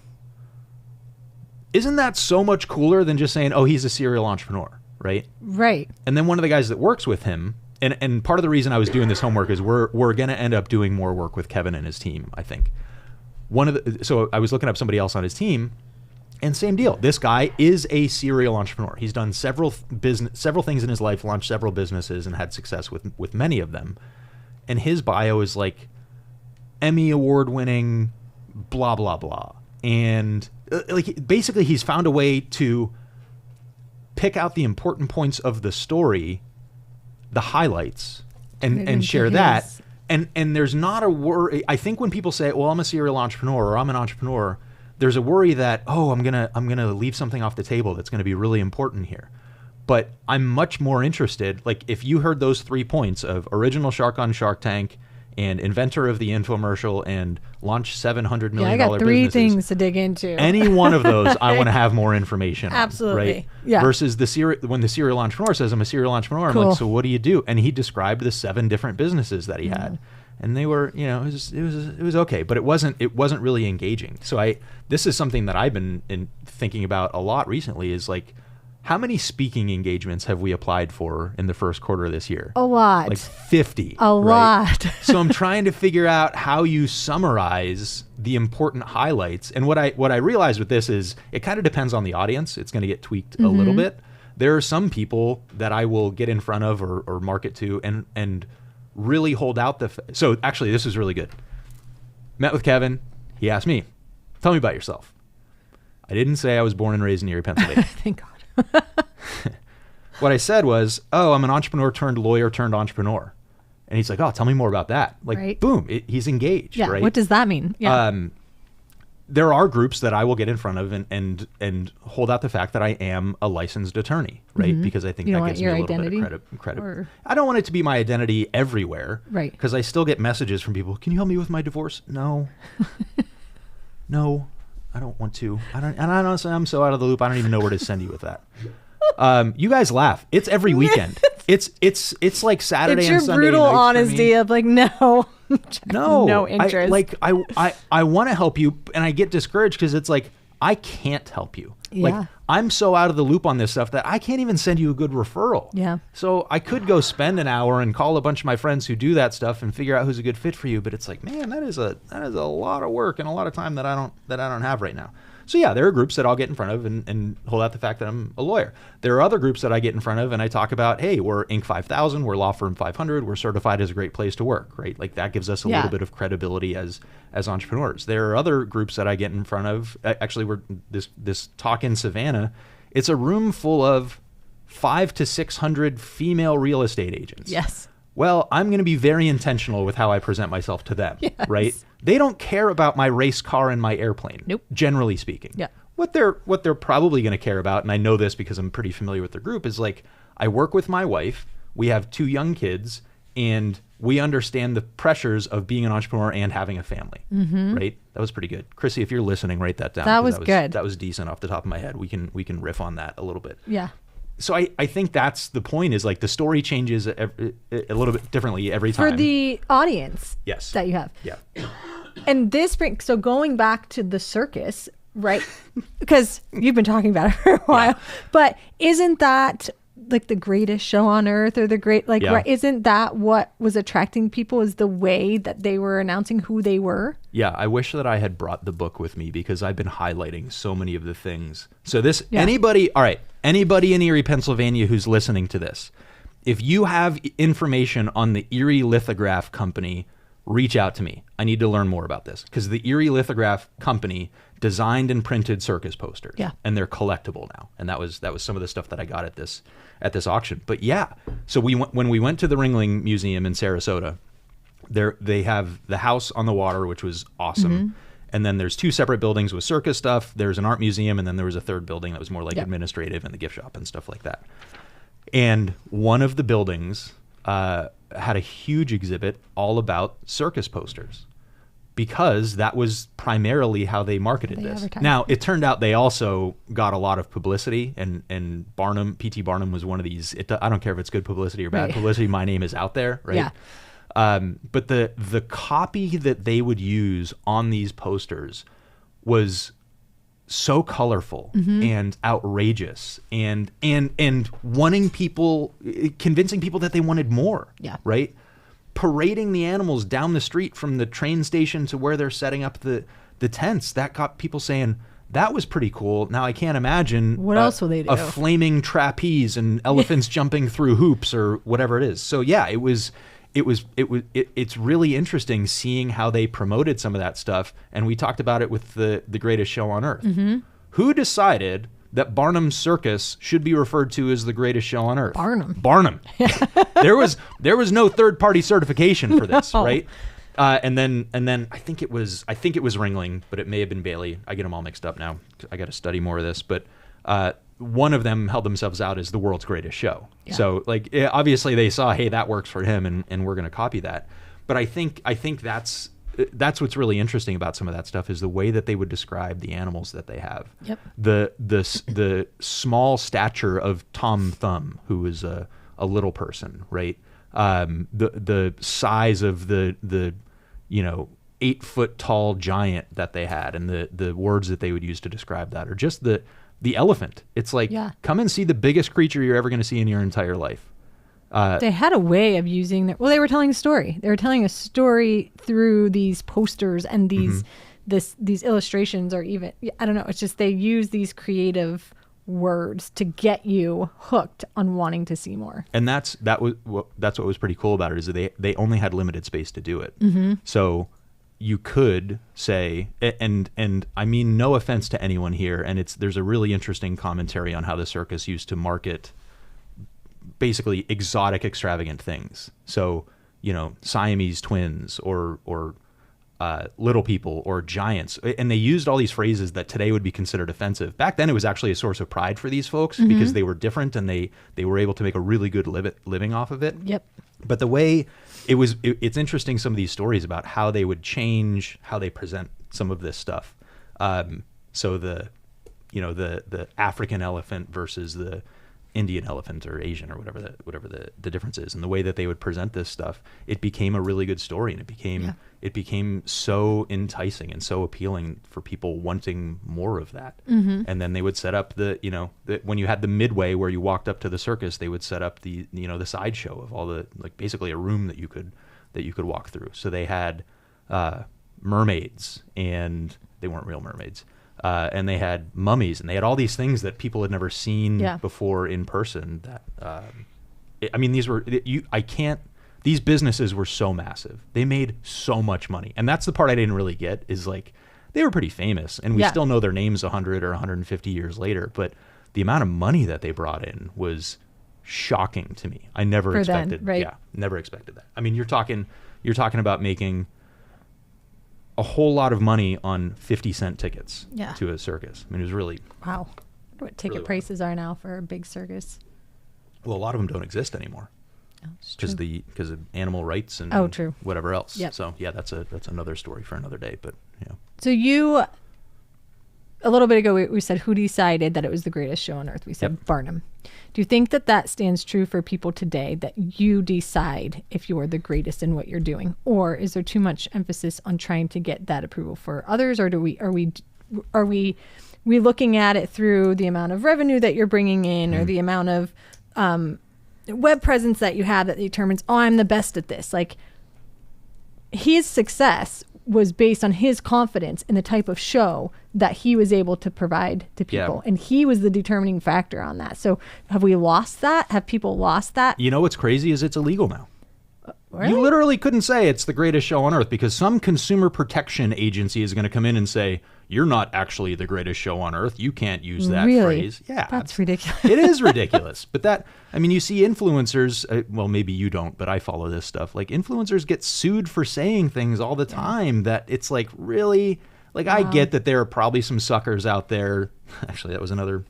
Speaker 1: Isn't that so much cooler than just saying, oh, he's a serial entrepreneur, right?
Speaker 2: Right.
Speaker 1: And then one of the guys that works with him, and part of the reason I was doing this homework is we're going to end up doing more work with Kevin and his team, I think. So I was looking up somebody else on his team, and same deal. This guy is a serial entrepreneur. He's done several things in his life, launched several businesses, and had success with many of them. And his bio is like Emmy award-winning, blah, blah, blah. And like, basically he's found a way to pick out the important points of the story, the highlights, and share that. And there's not a worry. I think when people say, well, I'm a serial entrepreneur, or I'm an entrepreneur, there's a worry that, oh, I'm gonna leave something off the table that's gonna be really important here. But I'm much more interested, like, if you heard those 3 points of original shark on Shark Tank and inventor of the infomercial and launch $700 million
Speaker 2: I got 3
Speaker 1: businesses,
Speaker 2: things to dig into.
Speaker 1: Any one of those, I want to have more information on.
Speaker 2: Absolutely.
Speaker 1: Right?
Speaker 2: Yeah.
Speaker 1: Versus when the serial entrepreneur says, I'm a serial entrepreneur, I'm like, so what do you do? And he described the 7 different businesses that he had. And they were, it was okay, but it wasn't really engaging. So this is something that I've been thinking about a lot recently, is like, how many speaking engagements have we applied for in the first quarter of this year?
Speaker 2: A lot.
Speaker 1: Like 50.
Speaker 2: A lot.
Speaker 1: So I'm trying to figure out how you summarize the important highlights. And what I realized with this is it kind of depends on the audience. It's going to get tweaked a little bit. There are some people that I will get in front of or market to and really hold out so actually, this is really good. Met with Kevin. He asked me, tell me about yourself. I didn't say I was born and raised in Erie, Pennsylvania.
Speaker 2: Thank God.
Speaker 1: What I said was, oh, I'm an entrepreneur turned lawyer turned entrepreneur. And he's like, oh, tell me more about that. Like, boom, he's engaged.
Speaker 2: Yeah.
Speaker 1: Right?
Speaker 2: What does that mean? Yeah.
Speaker 1: There are groups that I will get in front of and hold out the fact that I am a licensed attorney, right? Because I think that gives me a little bit of credit. I don't want it to be my identity everywhere.
Speaker 2: Right.
Speaker 1: Because I still get messages from people, can you help me with my divorce? No. No, I don't want to. I'm so out of the loop, I don't even know where to send you with that. You guys laugh. It's every weekend. It's like Saturday and Sunday. It's your brutal
Speaker 2: honesty of like, no, no interest.
Speaker 1: I want to help you, and I get discouraged because it's like, I can't help you.
Speaker 2: Yeah.
Speaker 1: Like, I'm so out of the loop on this stuff that I can't even send you a good referral.
Speaker 2: Yeah.
Speaker 1: So I could go spend an hour and call a bunch of my friends who do that stuff and figure out who's a good fit for you. But it's like, man, that is a lot of work and a lot of time that I don't have right now. So yeah, there are groups that I'll get in front of and hold out the fact that I'm a lawyer. There are other groups that I get in front of and I talk about, hey, we're Inc. 5000, we're Law Firm 500, we're certified as a great place to work, right? Like that gives us a little bit of credibility as entrepreneurs. There are other groups that I get in front of. Actually, we're this talk in Savannah. It's a room full of 500 to 600 female real estate agents.
Speaker 2: Yes.
Speaker 1: Well, I'm going to be very intentional with how I present myself to them, right? They don't care about my race car and my airplane,
Speaker 2: Nope.
Speaker 1: generally speaking.
Speaker 2: Yeah.
Speaker 1: What they're probably going to care about, and I know this because I'm pretty familiar with their group, is like, I work with my wife, we have 2 young kids, and we understand the pressures of being an entrepreneur and having a family, right? That was pretty good. Chrissy, if you're listening, write that down.
Speaker 2: That was good.
Speaker 1: That was decent off the top of my head. We can riff on that a little bit.
Speaker 2: Yeah.
Speaker 1: So I think that's the point, is like the story changes a little bit differently every time.
Speaker 2: For the audience
Speaker 1: Yes.
Speaker 2: that you have.
Speaker 1: Yeah.
Speaker 2: And so going back to the circus, right? Because you've been talking about it for a while, but isn't that like the greatest show on earth, or the great, like, right, isn't that what was attracting people, is the way that they were announcing who they were?
Speaker 1: Yeah, I wish that I had brought the book with me because I've been highlighting so many of the things. So anybody in Erie, Pennsylvania who's listening to this, if you have information on the Erie Lithograph Company, reach out to me. I need to learn more about this, because the Erie Lithograph Company designed and printed circus posters.
Speaker 2: Yeah.
Speaker 1: And they're collectible now. And that was some of the stuff that I got at this auction. But yeah, so when we went to the Ringling Museum in Sarasota, they have the house on the water, which was awesome. And then there's 2 separate buildings with circus stuff. There's an art museum, and then there was a third building that was more like administrative and the gift shop and stuff like that. And one of the buildings had a huge exhibit all about circus posters, because that was primarily how they marketed this.
Speaker 2: advertised.
Speaker 1: Now, it turned out they also got a lot of publicity, and Barnum, P.T. Barnum was one of these. I don't care if it's good publicity or bad publicity, my name is out there, right?
Speaker 2: Yeah.
Speaker 1: But the copy that they would use on these posters was so colorful and outrageous, and wanting people, convincing people that they wanted more.
Speaker 2: Yeah.
Speaker 1: Right. Parading the animals down the street from the train station to where they're setting up the tents. That got people saying, that was pretty cool. Now I can't imagine
Speaker 2: what else will they do?
Speaker 1: A flaming trapeze and elephants jumping through hoops or whatever it is. So yeah, it's really interesting seeing how they promoted some of that stuff. And we talked about it with the greatest show on earth. Who decided that Barnum Circus should be referred to as the greatest show on earth? Barnum. There was no third-party certification for this, right? And then I think it was Ringling, but it may have been Bailey. I get them all mixed up now. I got to study more of this, but one of them held themselves out as the world's greatest show. Yeah. So like, obviously they saw, hey, that works for him, and we're going to copy that. But I think that's what's really interesting about some of that stuff, is the way that they would describe the animals that they have.
Speaker 2: Yep.
Speaker 1: The small stature of Tom Thumb, who is a little person, right? The size of the 8-foot tall giant that they had, and the words that they would use to describe that, or just the elephant. It's like, come and see the biggest creature you're ever going to see in your entire life.
Speaker 2: They had a way of using their, they were telling a story. They were telling a story through these posters and these illustrations, or even, I don't know, it's just they use these creative words to get you hooked on wanting to see more.
Speaker 1: And that's what was pretty cool about it, is that they only had limited space to do it. So you could say, and I mean no offense to anyone here, and there's a really interesting commentary on how the circus used to market basically exotic, extravagant things. So, Siamese twins or little people or giants. And they used all these phrases that today would be considered offensive. Back then, it was actually a source of pride for these folks, because they were different, and they were able to make a really good living off of it.
Speaker 2: Yep.
Speaker 1: But the way it's interesting, some of these stories about how they would change how they present some of this stuff. So the African elephant versus the Indian elephant or Asian or whatever the difference is, and the way that they would present this stuff, it became a really good story, and it became so enticing and so appealing for people wanting more of that. And then they would set up when you had the midway where you walked up to the circus, they would set up the sideshow of all the, like, basically a room that you could walk through. So they had mermaids, and they weren't real mermaids. And they had mummies, and they had all these things that people had never seen before in person. These businesses were so massive. They made so much money. And that's the part I didn't really get, is like, they were pretty famous, and we still know their names 100 or 150 years later, but the amount of money that they brought in was shocking to me. I never expected, never expected that. I mean, you're talking about making a whole lot of money on 50-cent tickets to a circus. I mean, it was really...
Speaker 2: Wow. I wonder what ticket prices are now for a big circus.
Speaker 1: Well, a lot of them don't exist anymore. Because of animal rights and whatever else.
Speaker 2: Yep.
Speaker 1: So, yeah, that's another story for another day. But,
Speaker 2: So a little bit ago, we said who decided that it was the greatest show on earth. We said Barnum. Do you think that stands true for people today, that you decide if you're the greatest in what you're doing? Or is there too much emphasis on trying to get that approval for others? Or are we looking at it through the amount of revenue that you're bringing in, or the amount of web presence that you have that determines, I'm the best at this? Like, his success was based on his confidence in the type of show that he was able to provide to people. And he was the determining factor on that. So have we lost that? Have people lost that?
Speaker 1: You know what's crazy is it's illegal now.
Speaker 2: Really?
Speaker 1: You literally couldn't say it's the greatest show on earth, because some consumer protection agency is going to come in and say, you're not actually the greatest show on earth. You can't use that phrase. Yeah.
Speaker 2: That's ridiculous.
Speaker 1: It is ridiculous. But you see influencers, well, maybe you don't, but I follow this stuff. Like, influencers get sued for saying things all the time that it's like, really? Like, I get that there are probably some suckers out there. Actually, that was another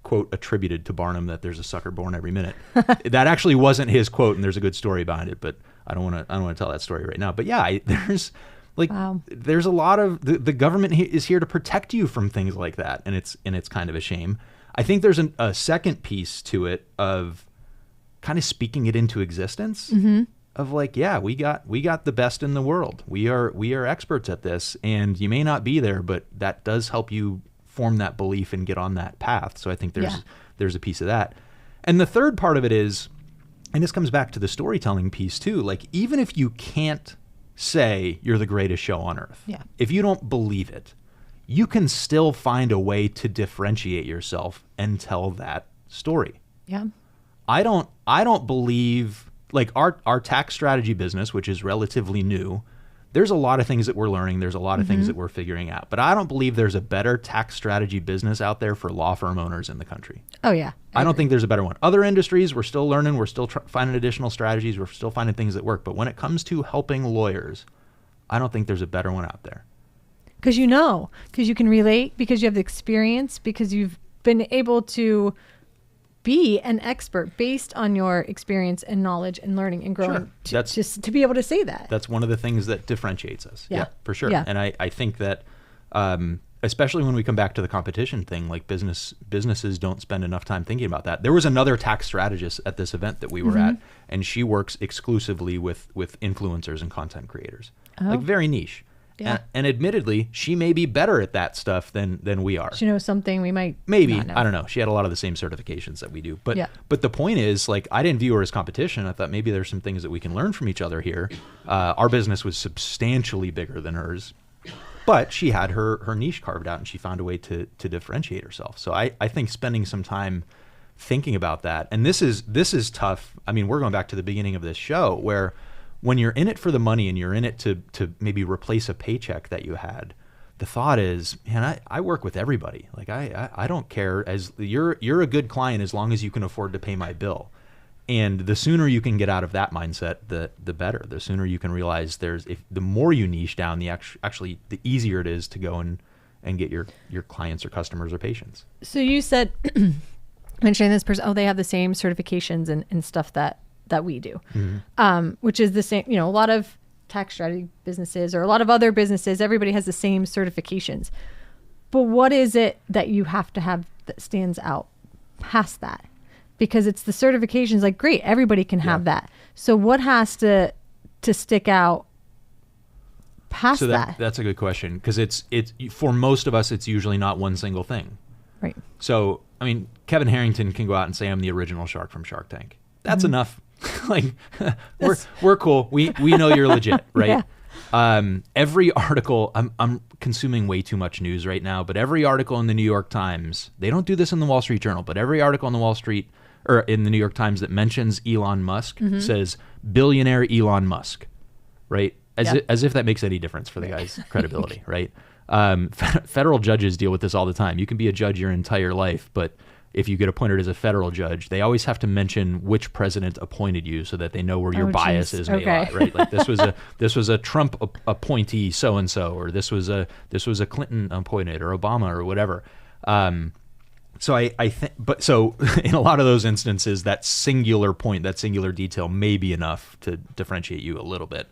Speaker 1: quote attributed to Barnum, that there's a sucker born every minute. That actually wasn't his quote, and there's a good story behind it, but I don't want to tell that story right now. But yeah, there's a lot of the government is here to protect you from things like that, and it's kind of a shame. I think there's a second piece to it of kind of speaking it into existence. Of like, yeah, we got the best in the world. We are experts at this, and you may not be there, but that does help you form that belief and get on that path. So I think there's a piece of that. And the third part of it is, and this comes back to the storytelling piece too, like, even if you can't say you're the greatest show on earth, if you don't believe it, you can still find a way to differentiate yourself and tell that story.
Speaker 2: Yeah.
Speaker 1: I don't believe, like, our tax strategy business, which is relatively new, there's a lot of things that we're learning. There's a lot of things that we're figuring out. But I don't believe there's a better tax strategy business out there for law firm owners in the country.
Speaker 2: Oh, yeah.
Speaker 1: I don't think there's a better one. Other industries, we're still learning. We're still finding additional strategies. We're still finding things that work. But when it comes to helping lawyers, I don't think there's a better one out there.
Speaker 2: Because you can relate, because you have the experience, because you've been able to be an expert based on your experience and knowledge and learning and growing.
Speaker 1: Sure.
Speaker 2: Just to be able to say that.
Speaker 1: That's one of the things that differentiates us. Yeah, for sure.
Speaker 2: Yeah.
Speaker 1: And I think that, especially when we come back to the competition thing, like, businesses don't spend enough time thinking about that. There was another tax strategist at this event that we were at, and she works exclusively with influencers and content creators. Like, very niche.
Speaker 2: Yeah.
Speaker 1: And admittedly, she may be better at that stuff than we are.
Speaker 2: She knows something we might
Speaker 1: maybe
Speaker 2: not know.
Speaker 1: I don't know. She had a lot of the same certifications that we do. But the point is, like, I didn't view her as competition. I thought maybe there's some things that we can learn from each other here. Our business was substantially bigger than hers, but she had her niche carved out, and she found a way to differentiate herself. So I think spending some time thinking about that, and this is tough. I mean, we're going back to the beginning of this show, where when you're in it for the money and you're in it to maybe replace a paycheck that you had, the thought is, man, I work with everybody. Like, I don't care, as you're a good client as long as you can afford to pay my bill. And the sooner you can get out of that mindset, the better. The sooner you can realize the more you niche down, the easier it is to go and get your clients or customers or patients.
Speaker 2: So you said, mentioning this person, they have the same certifications and stuff that we do, which is the same, a lot of tax strategy businesses or a lot of other businesses, everybody has the same certifications. But what is it that you have to have that stands out past that? because it's the certifications. Like, great, everybody can have that. So what has to stick out past
Speaker 1: So
Speaker 2: that?
Speaker 1: that's a good question, because it's for most of us, it's usually not one single thing.
Speaker 2: Right.
Speaker 1: So, I mean, Kevin Harrington can go out and say, I'm the original shark from Shark Tank. That's enough. Like, we're cool. We know you're legit, right? Every article, I'm consuming way too much news right now, but every article in the New York Times, they don't do this in the Wall Street Journal, but every article in the Wall Street or in the New York Times that mentions Elon Musk says billionaire Elon Musk, right? As if that makes any difference for the guy's credibility, right? Federal judges deal with this all the time. You can be a judge your entire life, but if you get appointed as a federal judge, they always have to mention which president appointed you so that they know where your biases may lie, right? Like this was a Trump appointee so and so, or this was a Clinton appointed, or Obama, or whatever. So I think, but so in a lot of those instances, that singular point, that singular detail may be enough to differentiate you a little bit.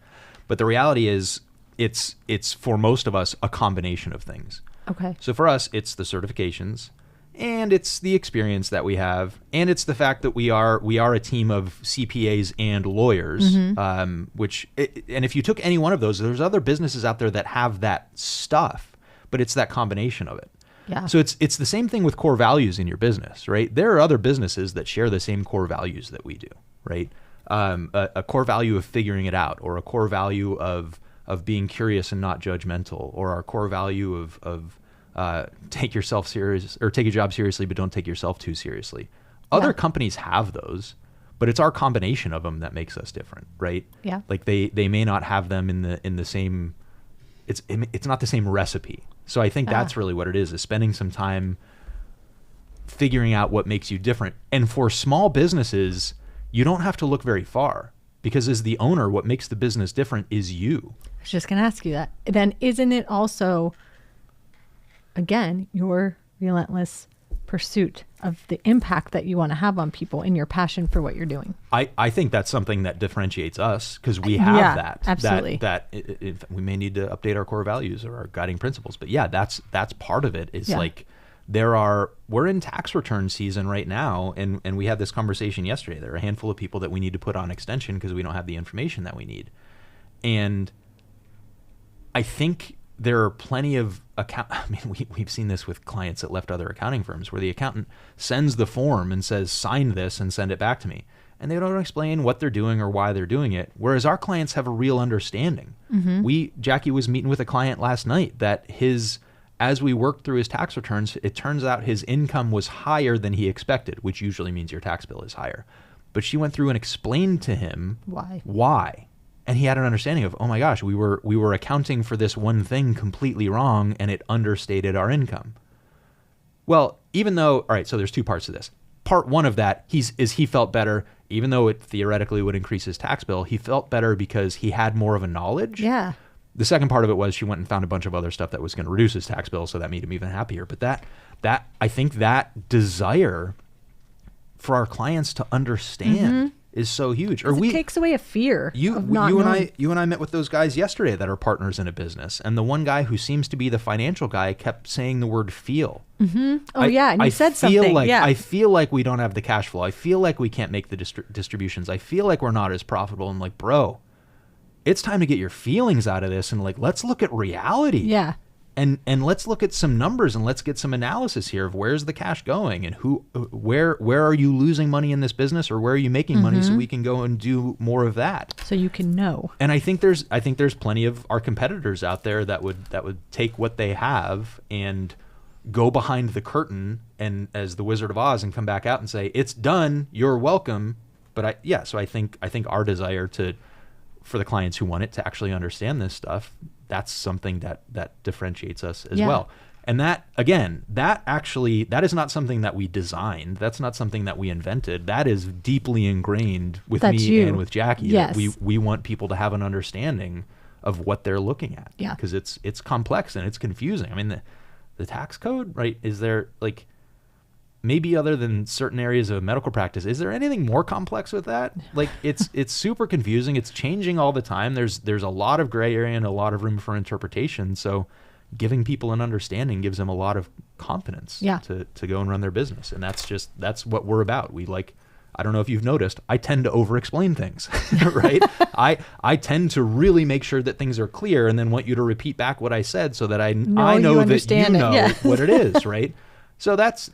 Speaker 1: But the reality is, it's for most of us a combination of things.
Speaker 2: Okay.
Speaker 1: So for us, it's the certifications, and it's the experience that we have, and it's the fact that we are a team of CPAs and lawyers. And if you took any one of those, there's other businesses out there that have that stuff, but it's that combination of it.
Speaker 2: Yeah.
Speaker 1: So it's the same thing with core values in your business, right? There are other businesses that share the same core values that we do, right? A core value of figuring it out, or a core value of being curious and not judgmental, or our core value of take yourself serious, or take your job seriously, but don't take yourself too seriously. Other companies have those, but it's our combination of them that makes us different, right?
Speaker 2: Yeah.
Speaker 1: Like they may not have them in the same. It's not the same recipe. So I think that's really what it is spending some time figuring out what makes you different. And for small businesses, you don't have to look very far, because as the owner, what makes the business different is you.
Speaker 2: I was just going to ask you that. Then isn't it also, again, your relentless pursuit of the impact that you want to have on people and your passion for what you're doing?
Speaker 1: I think that's something that differentiates us, because we have that.
Speaker 2: Absolutely.
Speaker 1: We may need to update our core values or our guiding principles, but that's part of it. Is like we're in tax return season right now, and we had this conversation yesterday. There are a handful of people that we need to put on extension because we don't have the information that we need. And I think there are plenty of we've seen this with clients that left other accounting firms, where the accountant sends the form and says, sign this and send it back to me. And they don't explain what they're doing or why they're doing it. Whereas our clients have a real understanding. Jackie was meeting with a client last night that as we worked through his tax returns, it turns out his income was higher than he expected, which usually means your tax bill is higher. But she went through and explained to him why. And he had an understanding of, oh my gosh, we were accounting for this one thing completely wrong, and it understated our income. Well, even though, all right, so there's two parts to this. Part one of that he felt better, even though it theoretically would increase his tax bill. He felt better because he had more of a knowledge.
Speaker 2: Yeah.
Speaker 1: The second part of it was she went and found a bunch of other stuff that was going to reduce his tax bill, so that made him even happier. But that I think that desire for our clients to understand is so huge. Or
Speaker 2: it takes away a fear of not knowing.
Speaker 1: You and I met with those guys yesterday that are partners in a business, and the one guy who seems to be the financial guy kept saying the word feel.
Speaker 2: Oh, and you said something.
Speaker 1: I feel like we don't have the cash flow. I feel like we can't make the distributions. I feel like we're not as profitable. I'm like, bro, it's time to get your feelings out of this, and like, let's look at reality.
Speaker 2: Yeah.
Speaker 1: And let's look at some numbers, and let's get some analysis here of where's the cash going, and where are you losing money in this business, or where are you making money, so we can go and do more of that.
Speaker 2: So you can know.
Speaker 1: And I think there's plenty of our competitors out there that would take what they have and go behind the curtain and as the Wizard of Oz and come back out and say, it's done, you're welcome. But I think our desire for the clients who want it to actually understand this stuff, that's something that differentiates us as well. And that, again, that is not something that we designed. That's not something that we invented. That is deeply ingrained with me and with Jackie.
Speaker 2: Yes.
Speaker 1: That we want people to have an understanding of what they're looking at.
Speaker 2: Yeah.
Speaker 1: Because it's complex and it's confusing. I mean, the tax code, right? Is there, like, maybe other than certain areas of medical practice, is there anything more complex with that? Like, it's super confusing. It's changing all the time. There's a lot of gray area and a lot of room for interpretation. So giving people an understanding gives them a lot of confidence
Speaker 2: Yeah.
Speaker 1: to go and run their business. And that's what we're about. We like, I don't know if you've noticed, I tend to over explain things, right? I tend to really make sure that things are clear and then want you to repeat back what I said so that I know that you
Speaker 2: understand it.
Speaker 1: know
Speaker 2: Yeah.
Speaker 1: what it is, right? So that's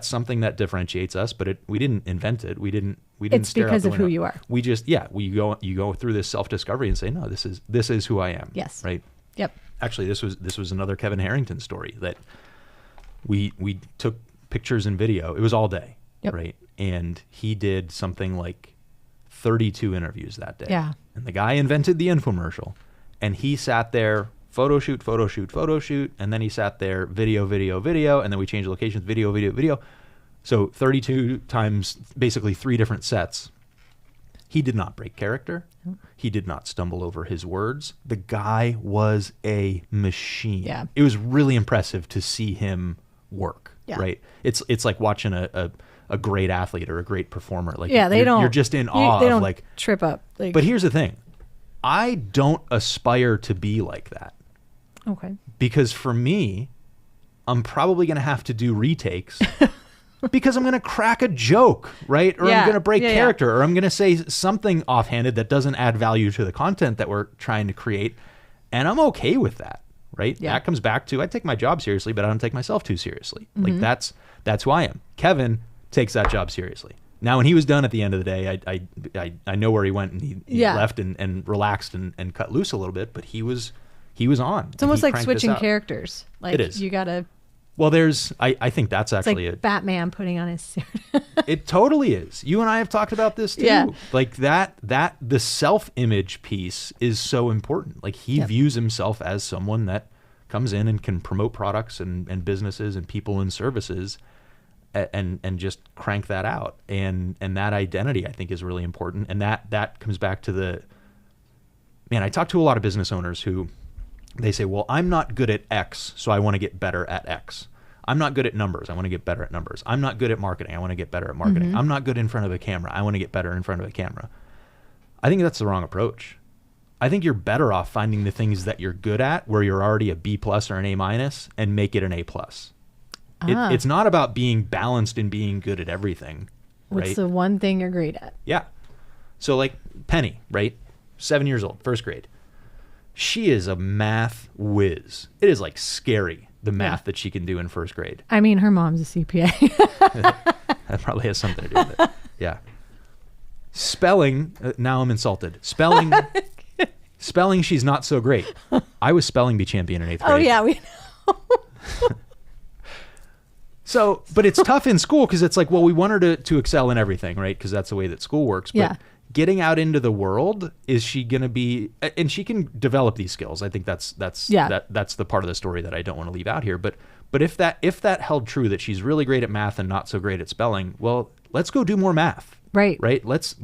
Speaker 1: something that differentiates us, but we didn't invent it. We didn't
Speaker 2: It's
Speaker 1: stare out
Speaker 2: because
Speaker 1: the
Speaker 2: of who
Speaker 1: window.
Speaker 2: you are.
Speaker 1: We just, you go through this self-discovery and say, no, this is who I am.
Speaker 2: Yes.
Speaker 1: Right.
Speaker 2: Yep.
Speaker 1: Actually, this was another Kevin Harrington story that we took pictures and video. It was all day.
Speaker 2: Yep.
Speaker 1: Right. And he did something like 32 interviews that day.
Speaker 2: Yeah.
Speaker 1: And the guy invented the infomercial, and he sat there, photo shoot, and then he sat there, video, and then we changed locations, video. So 32 times, basically 3 different sets. He did not break character. He did not stumble over his words. The guy was a machine.
Speaker 2: Yeah.
Speaker 1: It was really impressive to see him work.
Speaker 2: Yeah.
Speaker 1: Right. It's like watching a great athlete or a great performer. Like,
Speaker 2: Yeah,
Speaker 1: you're just in awe
Speaker 2: they
Speaker 1: of
Speaker 2: don't
Speaker 1: like,
Speaker 2: trip up. Like,
Speaker 1: but here's the thing. I don't aspire to be like that.
Speaker 2: okay.
Speaker 1: Because for me, I'm probably going to have to do retakes because I'm going to crack a joke, right? Or
Speaker 2: Yeah.
Speaker 1: I'm going to break
Speaker 2: Yeah,
Speaker 1: character, or I'm going to say something offhanded that doesn't add value to the content that we're trying to create. And I'm okay with that, right?
Speaker 2: Yeah.
Speaker 1: That comes back to, I take my job seriously, but I don't take myself too seriously.
Speaker 2: Mm-hmm.
Speaker 1: Like that's who I am. Kevin takes that job seriously. Now, when he was done at the end of the day, I know where he went, and he
Speaker 2: Yeah.
Speaker 1: left and relaxed and cut loose a little bit, but he was on.
Speaker 2: It's almost like switching characters. Like,
Speaker 1: It is.
Speaker 2: you gotta.
Speaker 1: Well, I think that's
Speaker 2: It's
Speaker 1: actually
Speaker 2: like Batman putting on his suit.
Speaker 1: it totally is. You and I have talked about this too.
Speaker 2: Yeah.
Speaker 1: Like that the self-image piece is so important. Like he
Speaker 2: Yep.
Speaker 1: views himself as someone that comes in and can promote products and businesses and people and services and just crank that out. And that identity, I think, is really important. And that comes back to I talk to a lot of business owners who they say, well, I'm not good at X, so I want to get better at X. I'm not good at numbers. I want to get better at numbers. I'm not good at marketing. I want to get better at marketing.
Speaker 2: Mm-hmm.
Speaker 1: I'm not good in front of a camera. I want to get better in front of a camera. I think that's the wrong approach. I think you're better off finding the things that you're good at where you're already a B+ or an A- and make it an A+. It's not about being balanced and being good at everything,
Speaker 2: What's
Speaker 1: right?
Speaker 2: the one thing you're great at?
Speaker 1: Yeah. So like Penny, right? 7 years old, first grade. She is a math whiz. It is like scary, the math that she can do in first grade.
Speaker 2: I mean, her mom's a CPA.
Speaker 1: That probably has something to do with it. Yeah. Spelling, now I'm insulted. Spelling, she's not so great. I was spelling bee champion in 8th grade.
Speaker 2: Oh yeah, we know.
Speaker 1: So, but it's tough in school because it's like, well, we want her to excel in everything, right? Because that's the way that school works. But
Speaker 2: Yeah.
Speaker 1: getting out into the world, is she going to be, and she can develop these skills. I think that's the part of the story that I don't want to leave out here. But if that held true, that she's really great at math and not so great at spelling, well, let's go do more math.
Speaker 2: Right.
Speaker 1: Right. Let's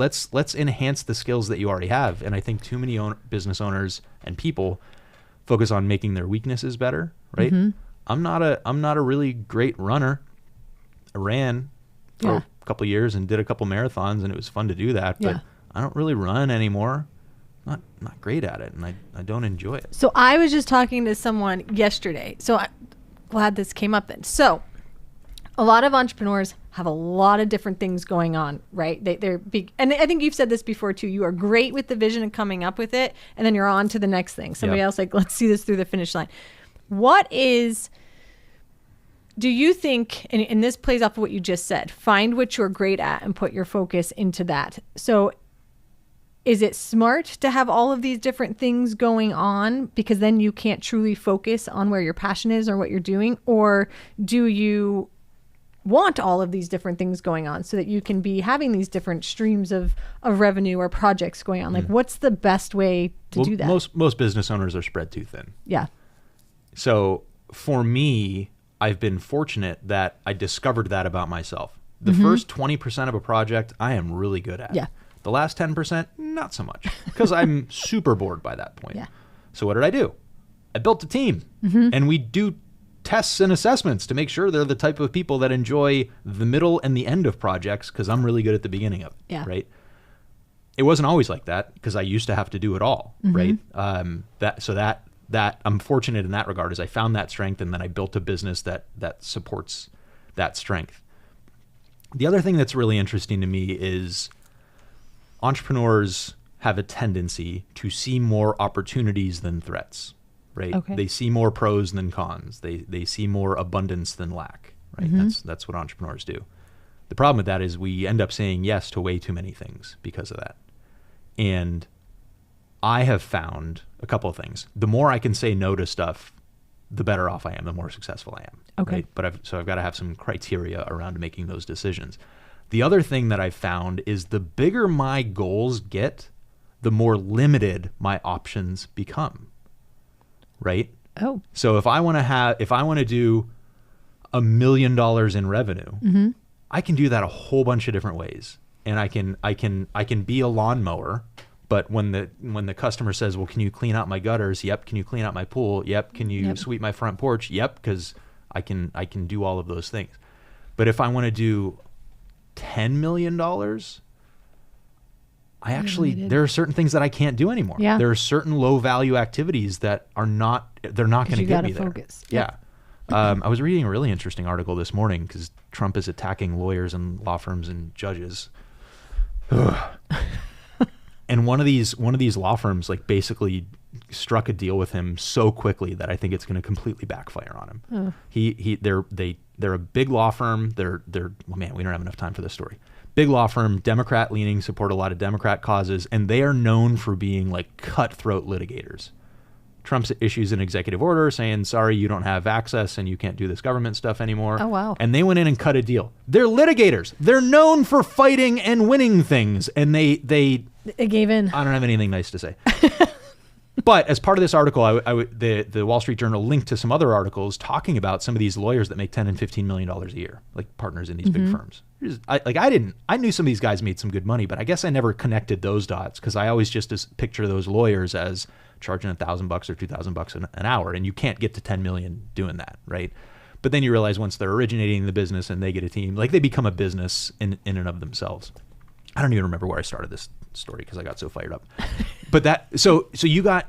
Speaker 1: enhance the skills that you already have. And I think too many business owners and people focus on making their weaknesses better. Right.
Speaker 2: Mm-hmm.
Speaker 1: I'm not a really great runner. I ran for a couple of years and did a couple marathons, and it was fun to do that. But
Speaker 2: Yeah.
Speaker 1: I don't really run anymore. Not great at it, and I don't enjoy it.
Speaker 2: So I was just talking to someone yesterday. So I'm glad this came up then. So a lot of entrepreneurs have a lot of different things going on, right? They're big, and I think you've said this before too. You are great with the vision and coming up with it, and then you're on to the next thing. Somebody
Speaker 1: Yep.
Speaker 2: else like, let's see this through the finish line. Do you think, and this plays off of what you just said, find what you're great at and put your focus into that. So is it smart to have all of these different things going on because then you can't truly focus on where your passion is or what you're doing? Or do you want all of these different things going on so that you can be having these different streams of revenue or projects going on? Like, what's the best way to do that?
Speaker 1: Most business owners are spread too thin.
Speaker 2: Yeah.
Speaker 1: So for me, I've been fortunate that I discovered that about myself. The first 20% of a project, I am really good at.
Speaker 2: Yeah.
Speaker 1: The last 10%, not so much, because I'm super bored by that point.
Speaker 2: Yeah.
Speaker 1: So what did I do? I built a team, and we do tests and assessments to make sure they're the type of people that enjoy the middle and the end of projects, because I'm really good at the beginning of it.
Speaker 2: Yeah.
Speaker 1: Right. It wasn't always like that because I used to have to do it all. Right. that I'm fortunate in that regard, is I found that strength and then I built a business that supports that strength. The other thing that's really interesting to me is entrepreneurs have a tendency to see more opportunities than threats, right?
Speaker 2: Okay.
Speaker 1: They see more pros than cons. They see more abundance than lack, right? That's what entrepreneurs do. The problem with that is we end up saying yes to way too many things because of that. And I have found a couple of things. The more I can say no to stuff, the better off I am, the more successful I am.
Speaker 2: Okay.
Speaker 1: Right? But I've got to have some criteria around making those decisions. The other thing that I've found is the bigger my goals get, the more limited my options become. Right?
Speaker 2: Oh.
Speaker 1: So if I want to do $1 million in revenue, I can do that a whole bunch of different ways. And I can be a lawnmower, but when the customer says, "Well, can you clean out my gutters?" Yep. Can you clean out my pool? Yep. Can you sweep my front porch? Yep. Because I can do all of those things. But if I want to do $10 million, there are certain things that I can't do anymore.
Speaker 2: Yeah.
Speaker 1: There are certain low value activities that they're not going to get me there.
Speaker 2: Focus.
Speaker 1: Yeah. I was reading a really interesting article this morning because Trump is attacking lawyers and law firms and judges. And one of these law firms like basically struck a deal with him so quickly that I think it's going to completely backfire on him. They're a big law firm. Well, man, we don't have enough time for this story. Big law firm, Democrat leaning, support a lot of Democrat causes, and they are known for being like cutthroat litigators. Trump issues an executive order saying, sorry, you don't have access and you can't do this government stuff anymore.
Speaker 2: Oh, wow.
Speaker 1: And they went in and cut a deal. They're litigators. They're known for fighting and winning things. And they
Speaker 2: gave in.
Speaker 1: I don't have anything nice to say. But as part of this article, the Wall Street Journal linked to some other articles talking about some of these lawyers that make $10 and $15 million a year, like partners in these big firms. I knew some of these guys made some good money, but I guess I never connected those dots because I always just picture those lawyers as charging $1,000 or $2,000 an hour, and you can't get to 10 million doing that, right? But then you realize once they're originating the business and they get a team, like they become a business in and of themselves. I don't even remember where I started this story because I got so fired up. But so you got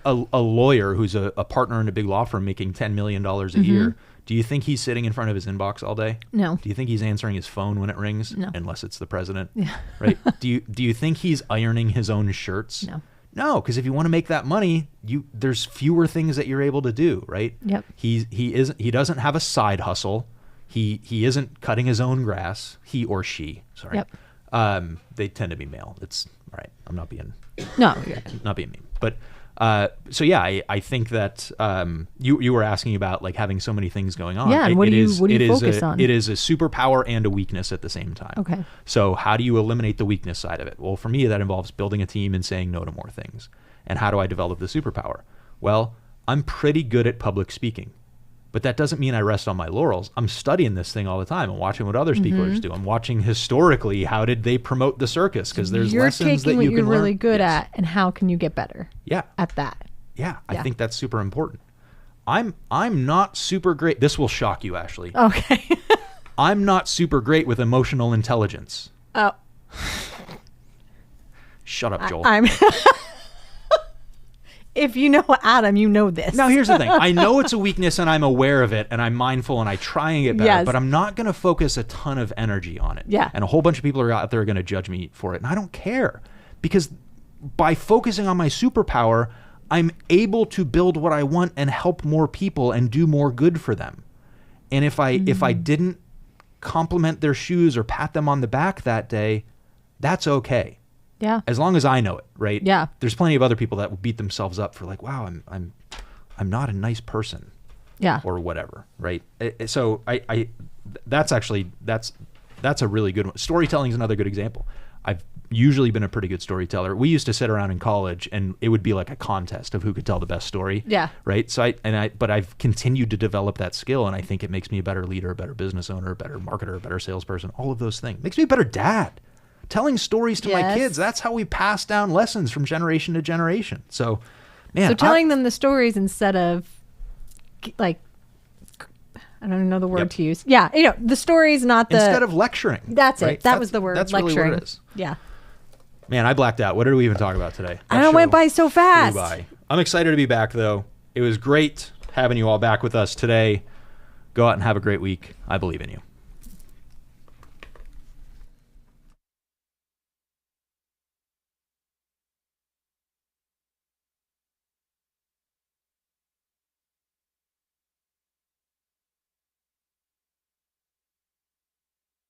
Speaker 1: a lawyer who's a partner in a big law firm making $10 million a year. Do you think he's sitting in front of his inbox all day?
Speaker 2: No.
Speaker 1: Do you think he's answering his phone when it rings?
Speaker 2: No.
Speaker 1: Unless it's the president.
Speaker 2: Yeah.
Speaker 1: Right? Do you think he's ironing his own shirts?
Speaker 2: No.
Speaker 1: No, because if you want to make that money, there's fewer things that you're able to do, right?
Speaker 2: Yep.
Speaker 1: He doesn't have a side hustle. He isn't cutting his own grass. He or she, sorry.
Speaker 2: Yep.
Speaker 1: They tend to be male. It's all right. I'm not being mean. But so yeah, I think that you were asking about like having so many things going on.
Speaker 2: Yeah, and what do you focus on?
Speaker 1: It is a superpower and a weakness at the same time.
Speaker 2: Okay.
Speaker 1: So how do you eliminate the weakness side of it? Well, for me, that involves building a team and saying no to more things. And how do I develop the superpower? Well, I'm pretty good at public speaking. But that doesn't mean I rest on my laurels. I'm studying this thing all the time. I'm watching what other speakers do. I'm watching historically how did they promote the circus, because there's lessons that you can learn.
Speaker 2: You're taking what you're really good at, and how can you get better?
Speaker 1: Yeah.
Speaker 2: At that.
Speaker 1: Yeah, I think that's super important. I'm not super great. This will shock you, Ashley.
Speaker 2: Okay.
Speaker 1: I'm not super great with emotional intelligence.
Speaker 2: Oh.
Speaker 1: Shut up, Joel.
Speaker 2: If you know Adam, you know this.
Speaker 1: Now, here's the thing. I know it's a weakness and I'm aware of it and I'm mindful and I try and get better,
Speaker 2: Yes.
Speaker 1: but I'm not going to focus a ton of energy on it.
Speaker 2: Yeah.
Speaker 1: And a whole bunch of people are out there going to judge me for it. And I don't care, because by focusing on my superpower, I'm able to build what I want and help more people and do more good for them. And if I didn't compliment their shoes or pat them on the back that day, that's okay.
Speaker 2: Yeah.
Speaker 1: As long as I know it, right?
Speaker 2: Yeah.
Speaker 1: There's plenty of other people that will beat themselves up for like, wow, I'm not a nice person.
Speaker 2: Yeah.
Speaker 1: Or whatever, right? So that's a really good one. Storytelling is another good example. I've usually been a pretty good storyteller. We used to sit around in college and it would be like a contest of who could tell the best story.
Speaker 2: Yeah.
Speaker 1: Right. So but I've continued to develop that skill, and I think it makes me a better leader, a better business owner, a better marketer, a better salesperson, all of those things. Makes me a better dad. Telling stories to my kids, that's how we pass down lessons from generation to generation. So, man.
Speaker 2: So telling them the stories instead of, like, I don't know the word to use. Yeah, the stories, not the...
Speaker 1: Instead of lecturing.
Speaker 2: That's it. That was the word,
Speaker 1: that's
Speaker 2: lecturing.
Speaker 1: Really what it is.
Speaker 2: Yeah.
Speaker 1: Man, I blacked out. What did we even talk about today?
Speaker 2: I know, it went by so fast.
Speaker 1: Flew by. I'm excited to be back, though. It was great having you all back with us today. Go out and have a great week. I believe in you.